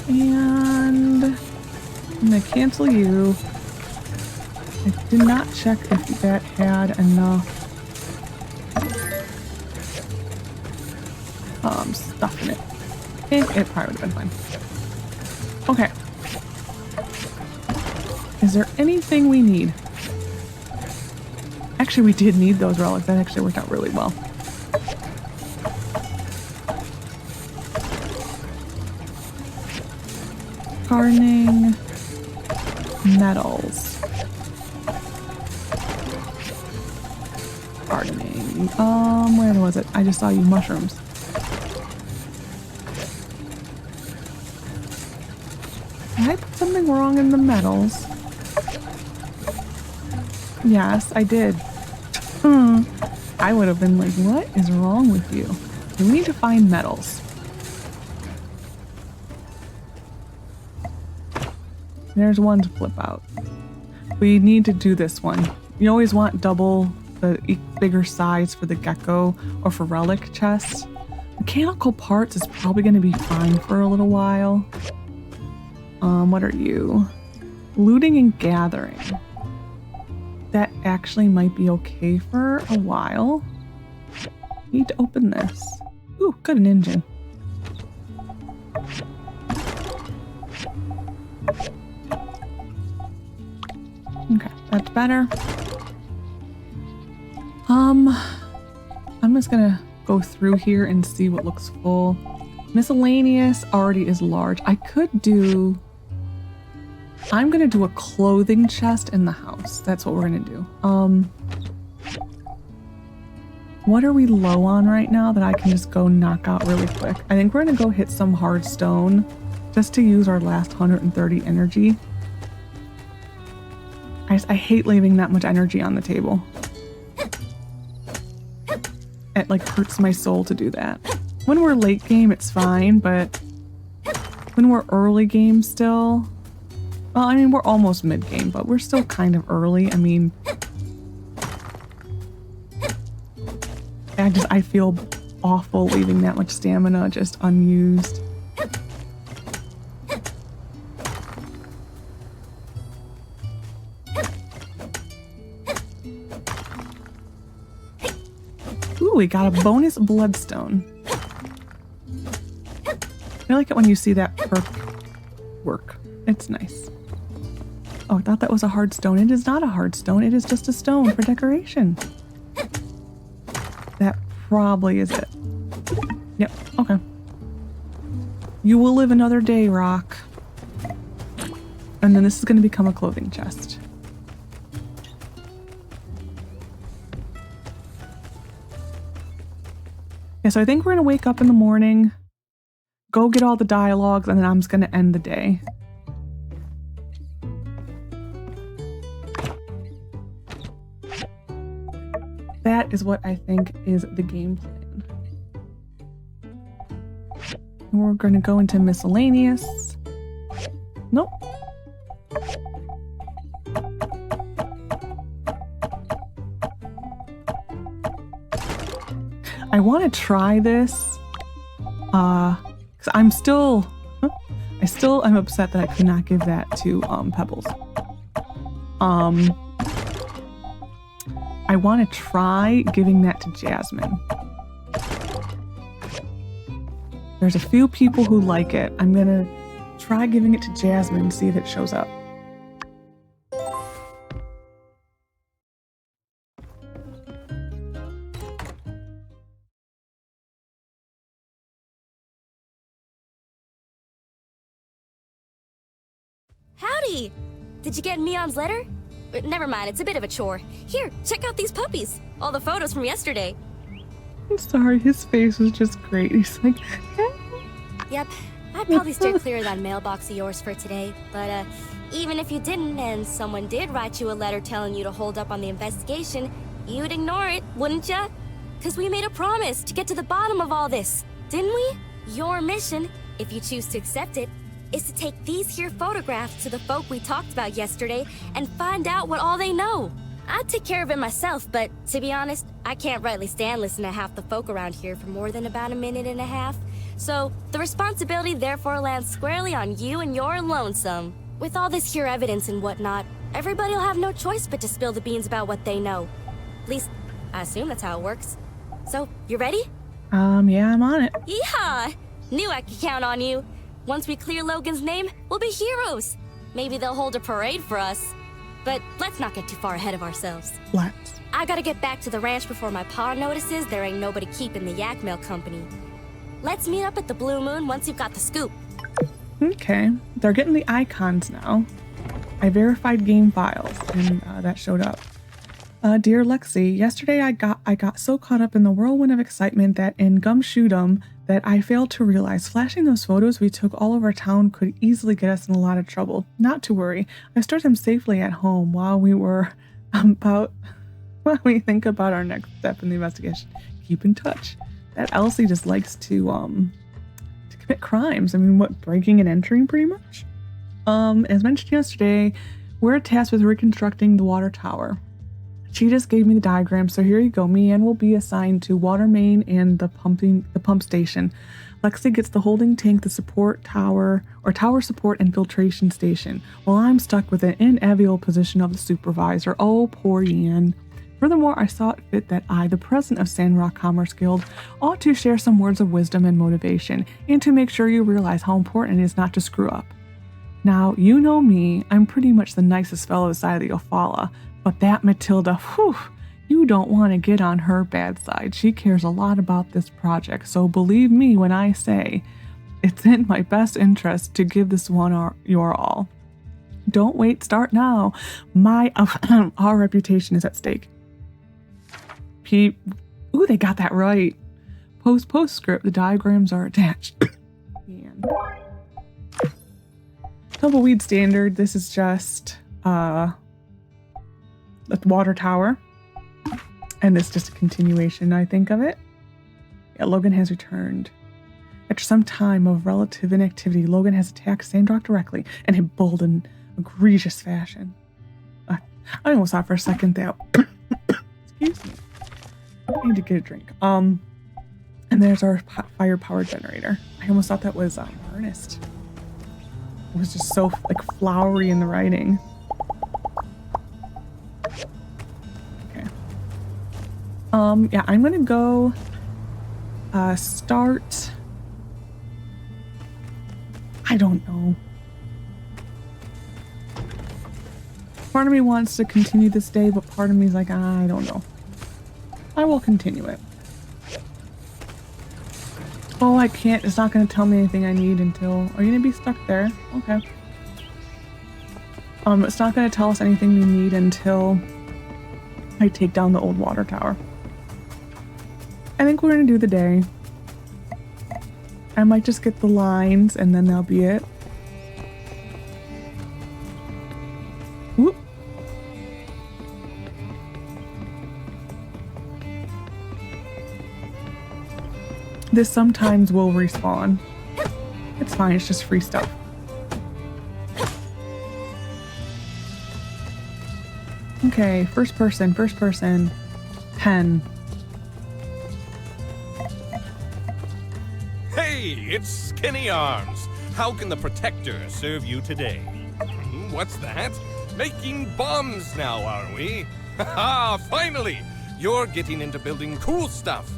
And I'm gonna cancel you. I did not check if that had enough stuff in it. It probably would have been fine. Okay. Is there anything we need? Actually, we did need those relics. That actually worked out really well. Gardening, metals, gardening. Where was it? I just saw you. Mushrooms. Did I put something wrong in the metals? Yes, I did. I would have been like, what is wrong with you? We need to find metals. There's one to flip out. We need to do this one. You always want double the bigger size for the gecko or for relic chests. Mechanical parts is probably going to be fine for a little while. What are you? Looting and gathering. That actually might be okay for a while. Need to open this. Ooh, got an engine. Okay, that's better. I'm just gonna go through here and see what looks full. Miscellaneous already is large. I could do... I'm gonna do a clothing chest in the house. That's what we're gonna do. What are we low on right now that I can just go knock out really quick? I think we're gonna go hit some hard stone just to use our last 130 energy. I hate leaving that much energy on the table. It like hurts my soul to do that. When we're late game, it's fine, but when we're early game still, well, I mean, we're almost mid game, but we're still kind of early. I mean, I feel awful leaving that much stamina just unused. Ooh, we got a bonus bloodstone. I like it when you see that perk work. It's nice. Oh, I thought that was a hard stone. It is not a hard stone. It is just a stone for decoration. That probably is it. Yep, okay. You will live another day, Rock. And then this is going to become a clothing chest. Yeah, so I think we're going to wake up in the morning, go get all the dialogues, and then I'm just going to end the day. That is what I think is the game plan. And we're going to go into miscellaneous. Nope. I want to try this, because I'm still, I'm upset that I could not give that to Pebbles. I want to try giving that to Jasmine. There's a few people who like it. I'm gonna try giving it to Jasmine, see if it shows up. Howdy! Did you get Mion's letter? Never mind, it's a bit of a chore. Here, check out these puppies. All the photos from yesterday. I'm sorry, his face was just great. He's like, Yep, I'd probably steer clear of that mailbox of yours for today. But even if you didn't and someone did write you a letter telling you to hold up on the investigation, you'd ignore it, wouldn't ya? Because we made a promise to get to the bottom of all this, didn't we? Your mission, if you choose to accept it, is to take these here photographs to the folk we talked about yesterday and find out what all they know. I'd take care of it myself, but to be honest, I can't rightly stand listening to half the folk around here for more than about a minute and a half. So the responsibility therefore lands squarely on you and your lonesome. With all this here evidence and whatnot, everybody'll have no choice but to spill the beans about what they know. At least, I assume that's how it works. So, you ready? Yeah, I'm on it. Yeehaw! Knew I could count on you. Once we clear Logan's name, we'll be heroes. Maybe they'll hold a parade for us. But let's not get too far ahead of ourselves. Let's. I gotta get back to the ranch before my pa notices there ain't nobody keeping the yak mail company. Let's meet up at the Blue Moon once you've got the scoop. Okay, they're getting the icons now. I verified game files, and that showed up. Dear Lexi, yesterday I got so caught up in the whirlwind of excitement that in Gumshoot'em that I failed to realize flashing those photos we took all over town could easily get us in a lot of trouble. Not to worry, I stored them safely at home while we think about our next step in the investigation. Keep in touch. That Elsie just likes to commit crimes. I mean, what, breaking and entering pretty much? As mentioned yesterday, we're tasked with reconstructing the water tower. She just gave me the diagram, so here you go. Me and will be assigned to water main and the pump station. Lexi gets the holding tank, the support tower, or tower support and filtration station, while I'm stuck with an inevitable position of the supervisor. Oh, poor Yan. Furthermore, I saw it fit that I, the president of Sandrock Commerce Guild, ought to share some words of wisdom and motivation, and to make sure you realize how important it is not to screw up. Now, you know me, I'm pretty much the nicest fellow beside the Ophala, but that Matilda, whew, you don't want to get on her bad side. She cares a lot about this project, so believe me when I say it's in my best interest to give this one your all. Don't wait, start now. Our reputation is at stake. Ooh, they got that right. Postscript, the diagrams are attached. Tumbleweed standard, this is just the water tower. And this is just a continuation, I think, of it. Yeah, Logan has returned. After some time of relative inactivity, Logan has attacked Sandrock directly and in bold and egregious fashion. I almost thought for a second that... Excuse me. I need to get a drink. And there's our fire power generator. I almost thought that was Ernest. It was just so like flowery in the writing. Okay. Yeah, I'm gonna go start. I don't know. Part of me wants to continue this day, but part of me is like, I don't know. I will continue it. Oh, I can't. It's not going to tell me anything I need until... Are you going to be stuck there? Okay. It's not going to tell us anything we need until I take down the old water tower. I think we're going to do the day. I might just get the lines and then that'll be it. Whoop. This sometimes will respawn. It's fine, it's just free stuff. Okay, first person, 10. Hey, it's Skinny Arms. How can the Protector serve you today? What's that? Making bombs now, are we? Haha, finally! You're getting into building cool stuff.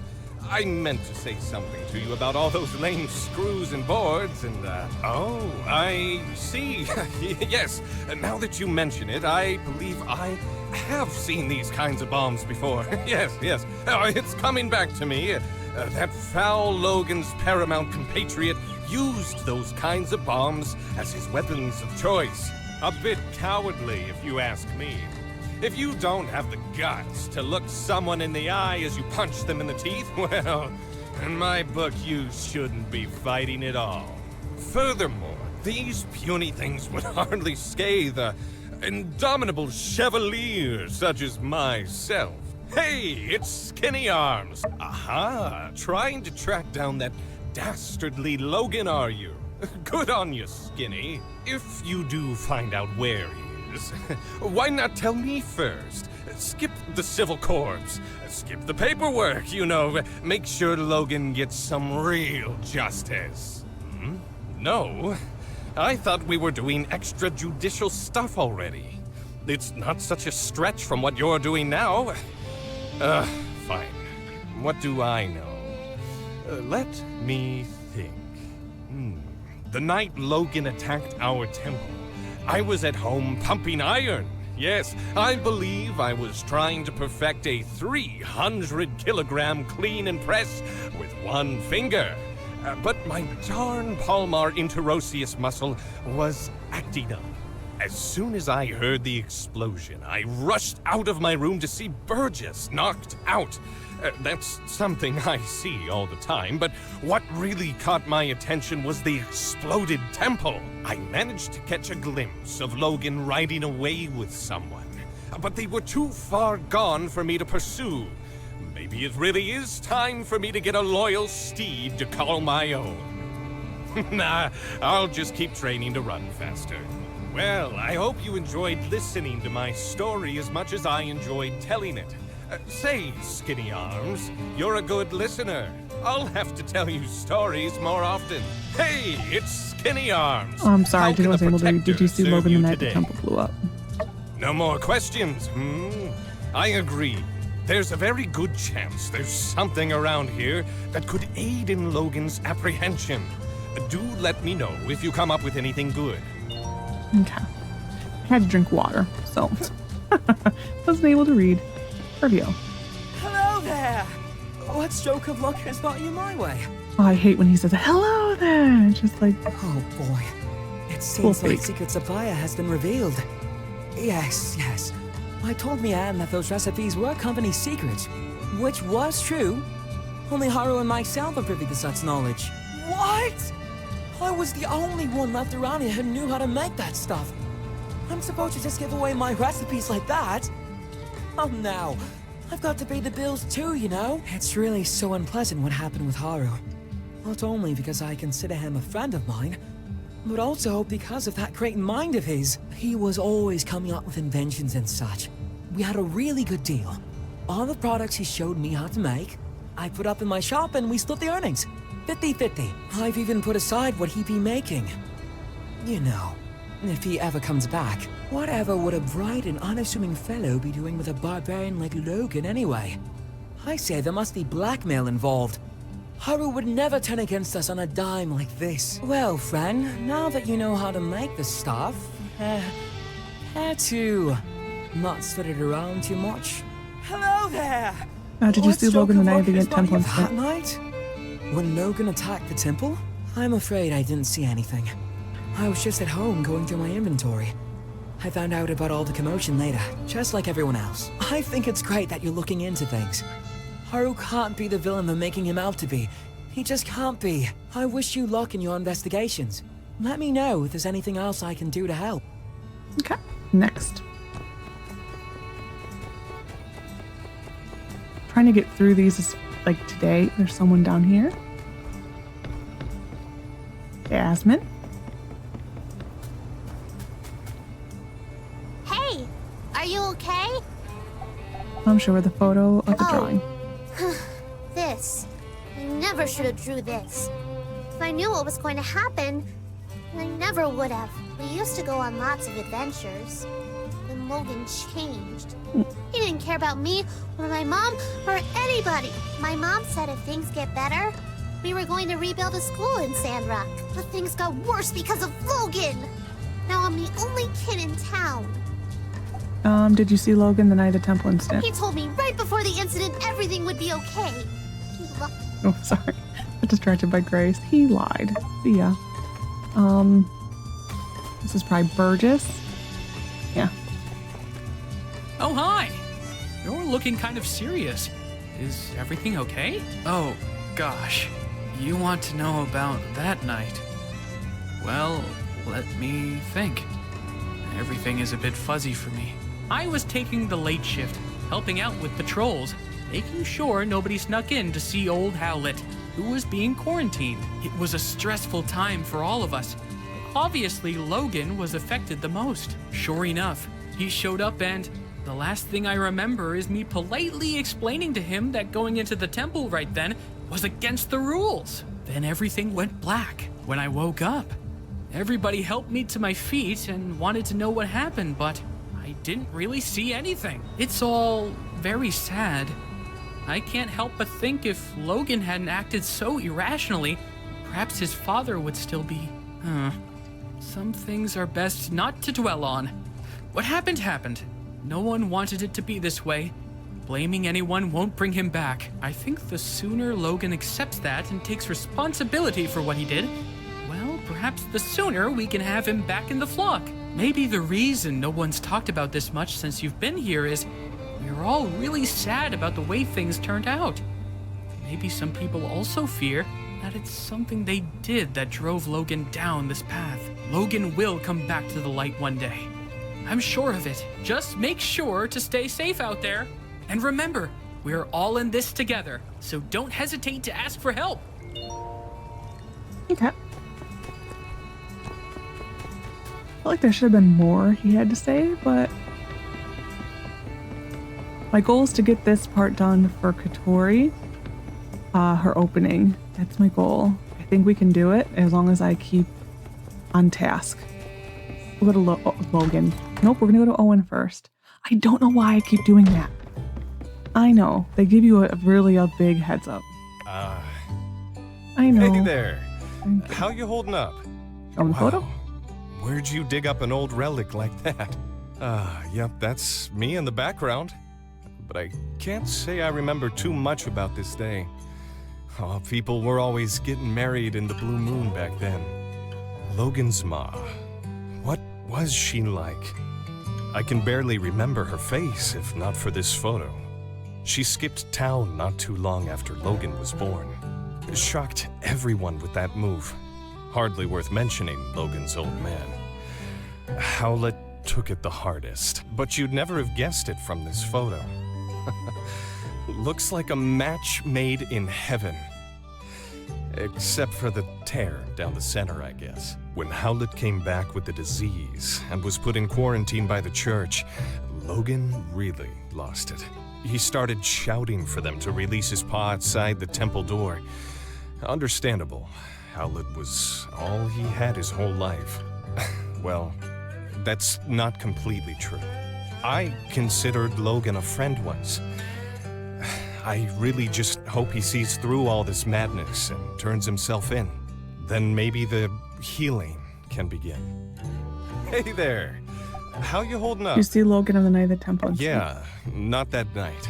I meant to say something to you about all those lame screws and boards and, oh, I see. Yes, now that you mention it, I believe I have seen these kinds of bombs before. Yes. Oh, it's coming back to me. That foul Logan's paramount compatriot used those kinds of bombs as his weapons of choice. A bit cowardly, if you ask me. If you don't have the guts to look someone in the eye as you punch them in the teeth, well, in my book, you shouldn't be fighting at all. Furthermore, these puny things would hardly scathe an indomitable chevalier such as myself. Hey, it's Skinny Arms. Aha, trying to track down that dastardly Logan, are you? Good on you, Skinny. If you do find out where he is, why not tell me first? Skip the civil corps. Skip the paperwork, you know. Make sure Logan gets some real justice. No? I thought we were doing extrajudicial stuff already. It's not such a stretch from what you're doing now. Fine. What do I know? Let me think. The night Logan attacked our temple, I was at home pumping iron. Yes, I believe I was trying to perfect a 300-kilogram clean and press with one finger. But my darn palmar interosseous muscle was acting up. As soon as I heard the explosion, I rushed out of my room to see Burgess knocked out. That's something I see all the time, but what really caught my attention was the exploded temple. I managed to catch a glimpse of Logan riding away with someone, but they were too far gone for me to pursue. Maybe it really is time for me to get a loyal steed to call my own. Nah, I'll just keep training to run faster. Well, I hope you enjoyed listening to my story as much as I enjoyed telling it. Say, Skinny Arms, you're a good listener. I'll have to tell you stories more often. Hey, it's Skinny Arms. Oh, I'm sorry, I wasn't able to read. Did you see Logan the night the temple blew up? No more questions, I agree. There's a very good chance there's something around here that could aid in Logan's apprehension. Do let me know if you come up with anything good. Okay. I had to drink water, so wasn't able to read. Review. Hello there! What stroke of luck has brought you my way? Oh, I hate when he says, hello there! It's just like... Oh boy. It seems like secret supplier has been revealed. Yes. I told Mianne that those recipes were company secrets, which was true. Only Haru and myself are privy to such knowledge. What? I was the only one left around here who knew how to make that stuff. I'm supposed to just give away my recipes like that? Oh no, I've got to pay the bills too, you know? It's really so unpleasant what happened with Haru. Not only because I consider him a friend of mine, but also because of that great mind of his. He was always coming up with inventions and such. We had a really good deal. All the products he showed me how to make, I put up in my shop and we split the earnings. 50-50. I've even put aside what he'd be making. You know, if he ever comes back, whatever would a bright and unassuming fellow be doing with a barbarian like Logan anyway? I say there must be blackmail involved. Haru would never turn against us on a dime like this. Well, friend, now that you know how to make the stuff, care to not spread it around too much? Hello there! Did you see Logan the night of the temple that incident? night? When Logan attacked the temple? I'm afraid I didn't see anything. I was just at home going through my inventory. I found out about all the commotion later, just like everyone else. I think it's great that you're looking into things. Haru can't be the villain they're making him out to be. He just can't be. I wish you luck in your investigations. Let me know if there's anything else I can do to help. Okay, next. Trying to get through these is like today. There's someone down here. Jasmine. Hey, are you okay? I'm sure the photo of the drawing. This. I never should have drew this. If I knew what was going to happen, I never would have. We used to go on lots of adventures. Then Logan changed. He didn't care about me, or my mom, or anybody. My mom said if things get better, we were going to rebuild a school in Sandrock. But things got worse because of Logan. Now I'm the only kid in town. Did you see Logan the night of the temple incident? He told me right before the incident everything would be okay. Oh, sorry. I'm distracted by Grace. He lied. See ya. This is probably Burgess. Yeah. Oh, hi! You're looking kind of serious. Is everything okay? Oh, gosh. You want to know about that night? Well, let me think. Everything is a bit fuzzy for me. I was taking the late shift, helping out with patrols, making sure nobody snuck in to see old Howlett, who was being quarantined. It was a stressful time for all of us. Obviously, Logan was affected the most. Sure enough, he showed up and the last thing I remember is me politely explaining to him that going into the temple right then was against the rules. Then everything went black when I woke up. Everybody helped me to my feet and wanted to know what happened, but I didn't really see anything. It's all very sad. I can't help but think if Logan hadn't acted so irrationally, perhaps his father would still be... Some things are best not to dwell on. What happened happened. No one wanted it to be this way. Blaming anyone won't bring him back. I think the sooner Logan accepts that and takes responsibility for what he did, well, perhaps the sooner we can have him back in the flock. Maybe the reason no one's talked about this much since you've been here is we're all really sad about the way things turned out. Maybe some people also fear that it's something they did that drove Logan down this path. Logan will come back to the light one day. I'm sure of it. Just make sure to stay safe out there. And remember, we're all in this together, so don't hesitate to ask for help. Okay. I feel like there should have been more he had to say, but my goal is to get this part done for Katori, her opening. That's my goal. I think we can do it as long as I keep on task. We'll go to Logan. Nope, we're gonna go to Owen first. I don't know why I keep doing that. I know. They give you a really big heads up. I know. Hey there. How you holding up? On the photo? Where'd you dig up an old relic like that? Yep, that's me in the background. But I can't say I remember too much about this day. Oh, people were always getting married in the blue moon back then. Logan's ma. What was she like? I can barely remember her face if not for this photo. She skipped town not too long after Logan was born. Shocked everyone with that move. Hardly worth mentioning Logan's old man. Howlett took it the hardest, but you'd never have guessed it from this photo. Looks like a match made in heaven. Except for the tear down the center, I guess. When Howlett came back with the disease and was put in quarantine by the church, Logan really lost it. He started shouting for them to release his paw outside the temple door. Understandable. Howlett was all he had his whole life. Well, that's not completely true. I considered Logan a friend once. I really just hope he sees through all this madness and turns himself in. Then maybe the healing can begin. Hey there! how you holding up? You see Logan on the night of the temple. Yeah, not that night.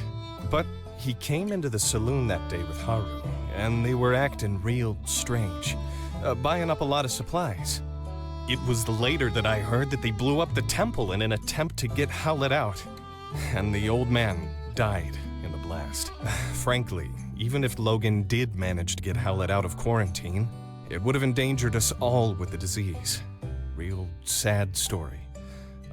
But he came into the saloon that day with Haru, and they were acting real strange, buying up a lot of supplies. It was later that I heard that they blew up the temple in an attempt to get Howlett out, and the old man died in the blast. Frankly, even if Logan did manage to get Howlett out of quarantine, it would have endangered us all with the disease. Real sad story.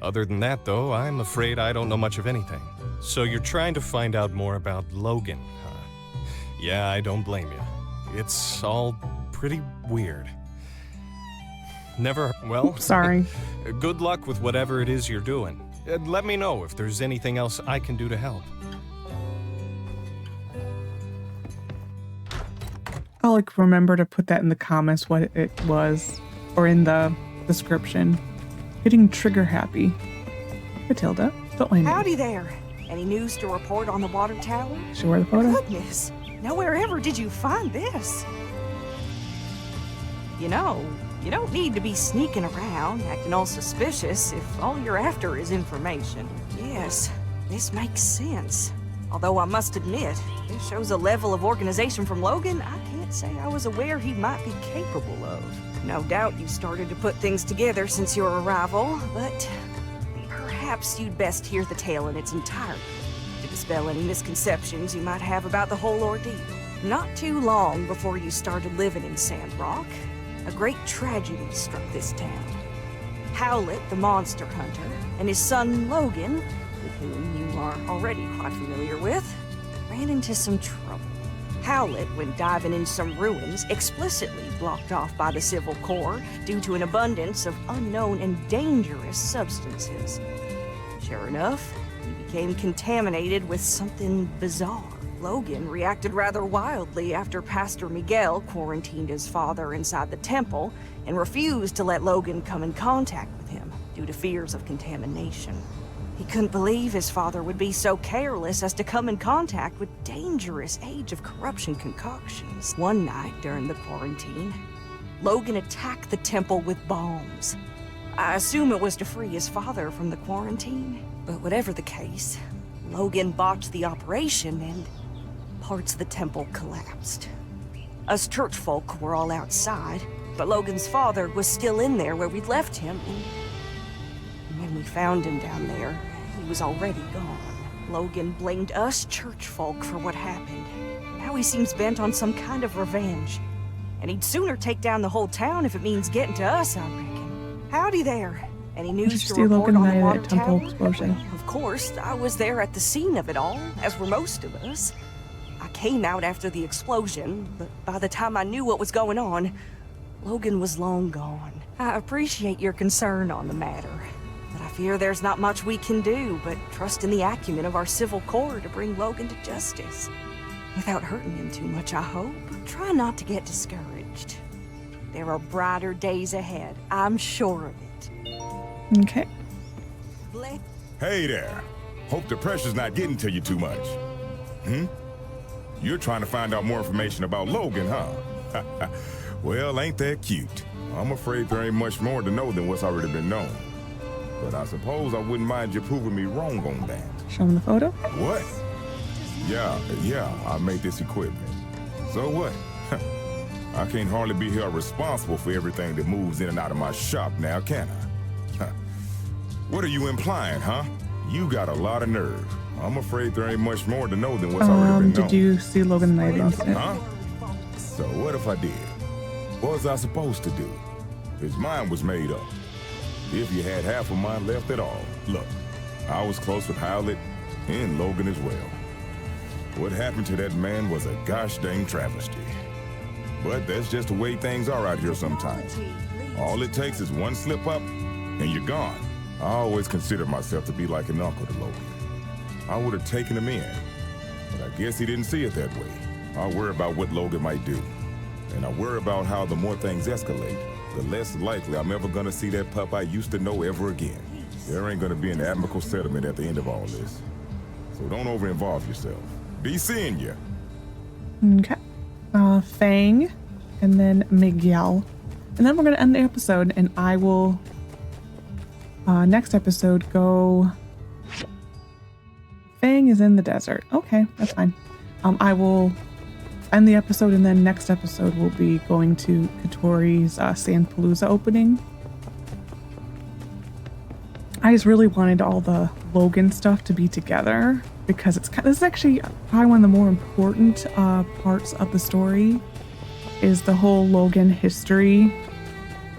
Other than that, though, I'm afraid I don't know much of anything. So you're trying to find out more about Logan, huh? Yeah, I don't blame you. It's all pretty weird. Well, sorry. Good luck with whatever it is you're doing. Let me know if there's anything else I can do to help. I'll remember to put that in the comments what it was, or in the description. Getting trigger happy. Matilda, don't blame me. Howdy there. Any news to report on the water tower? Show her the photo. Goodness, nowhere ever did you find this. You know, you don't need to be sneaking around, acting all suspicious if all you're after is information. Yes, this makes sense. Although I must admit, this shows a level of organization from Logan I can't say I was aware he might be capable of. No doubt you started to put things together since your arrival, but perhaps you'd best hear the tale in its entirety to dispel any misconceptions you might have about the whole ordeal. Not too long before you started living in Sandrock, a great tragedy struck this town. Howlett, the monster hunter, and his son Logan, with whom you are already quite familiar with, ran into some trouble. Howlett, when diving in some ruins, explicitly blocked off by the Civil Corps due to an abundance of unknown and dangerous substances. Sure enough, he became contaminated with something bizarre. Logan reacted rather wildly after Pastor Miguel quarantined his father inside the temple and refused to let Logan come in contact with him due to fears of contamination. He couldn't believe his father would be so careless as to come in contact with dangerous Age of Corruption concoctions. One night during the quarantine, Logan attacked the temple with bombs. I assume it was to free his father from the quarantine, but whatever the case, Logan botched the operation and parts of the temple collapsed. Us church folk were all outside, but Logan's father was still in there where we'd left him, and when we found him down there, he was already gone. Logan blamed us church folk for what happened. Now he seems bent on some kind of revenge, and he'd sooner take down the whole town if it means getting to us, I reckon. Howdy there. Any news to report on the water tower? Explosion. Of course, I was there at the scene of it all, as were most of us. I came out after the explosion, but by the time I knew what was going on, Logan was long gone. I appreciate your concern on the matter, but I fear there's not much we can do but trust in the acumen of our Civil Corps to bring Logan to justice. Without hurting him too much, I hope. Try not to get discouraged. There are brighter days ahead, I'm sure of it. Okay. Hey there. Hope the pressure's not getting to you too much. You're trying to find out more information about Logan, huh? Well, ain't that cute? I'm afraid there ain't much more to know than what's already been known. But I suppose I wouldn't mind you proving me wrong on that. Show him the photo. What? Yeah, I made this equipment. So what? I can't hardly be held responsible for everything that moves in and out of my shop now, can I? What are you implying, huh? You got a lot of nerve. I'm afraid there ain't much more to know than what's already been known. Did you see Logan the night incident? Huh? So what if I did? What was I supposed to do? His mind was made up. If you had half of mine left at all. Look, I was close with Howlett and Logan as well. What happened to that man was a gosh dang travesty. But that's just the way things are out here sometimes. All it takes is one slip up and you're gone. I always considered myself to be like an uncle to Logan. I would have taken him in, but I guess he didn't see it that way. I worry about what Logan might do, and I worry about how the more things escalate, the less likely I'm ever gonna see that pup I used to know ever again. There ain't gonna be an amicable settlement at the end of all this. So don't over-involve yourself. Be seeing ya. Okay. Fang, and then Miguel. And then we're gonna end the episode, and I will Next episode, go... Fang is in the desert. Okay, that's fine. I will end the episode, and then next episode we'll be going to Katori's Sandpalooza opening. I just really wanted all the Logan stuff to be together because this is actually probably one of the more important parts of the story is the whole Logan history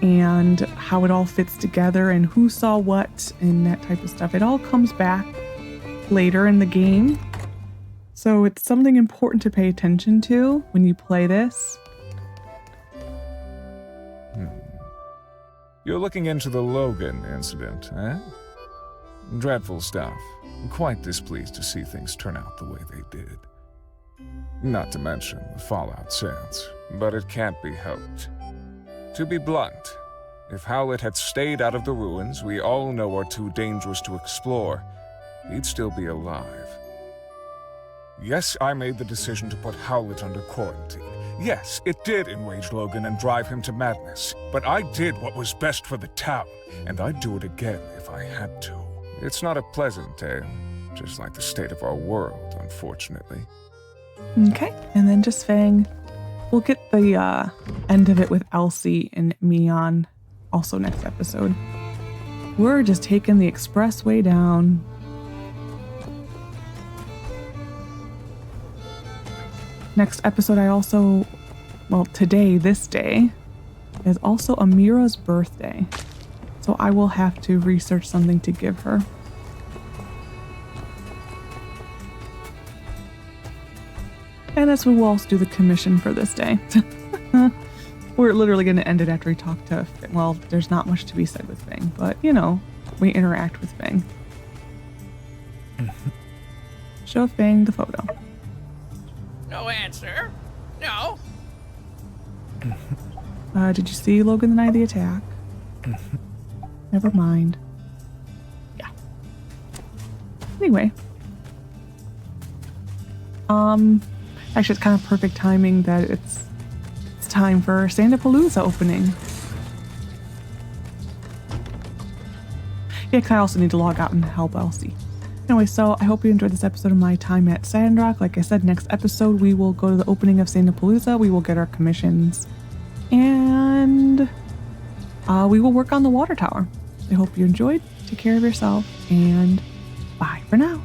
and how it all fits together and who saw what and that type of stuff. It all comes back later in the game. So it's something important to pay attention to when you play this. You're looking into the Logan incident, eh? Dreadful stuff. Quite displeased to see things turn out the way they did. Not to mention the fallout since, but it can't be helped. To be blunt, if Howlett had stayed out of the ruins we all know are too dangerous to explore, he'd still be alive. Yes, I made the decision to put Howlett under quarantine. Yes, it did enrage Logan and drive him to madness. But I did what was best for the town, and I'd do it again if I had to. It's not a pleasant tale, just like the state of our world, unfortunately. Okay, and then just Fang. We'll get the end of it with Elsie and Mion also next episode. We're just taking the expressway down. Next episode, today, this day, is also Amira's birthday. So I will have to research something to give her. And that's when we'll also do the commission for this day. We're literally going to end it after we talk to Fang. Well, there's not much to be said with Fang, but, you know, we interact with Fang. Show Fang the photo. No answer. No. Did you see Logan deny the attack? Never mind. Yeah. Anyway. Actually, it's kind of perfect timing that it's time for Sandapalooza opening. Yeah, because I also need to log out and help Elsie. Anyway, so I hope you enjoyed this episode of my time at Sandrock. Like I said, next episode we will go to the opening of Sandapalooza. We will get our commissions. And we will work on the water tower. I hope you enjoyed. Take care of yourself. And bye for now.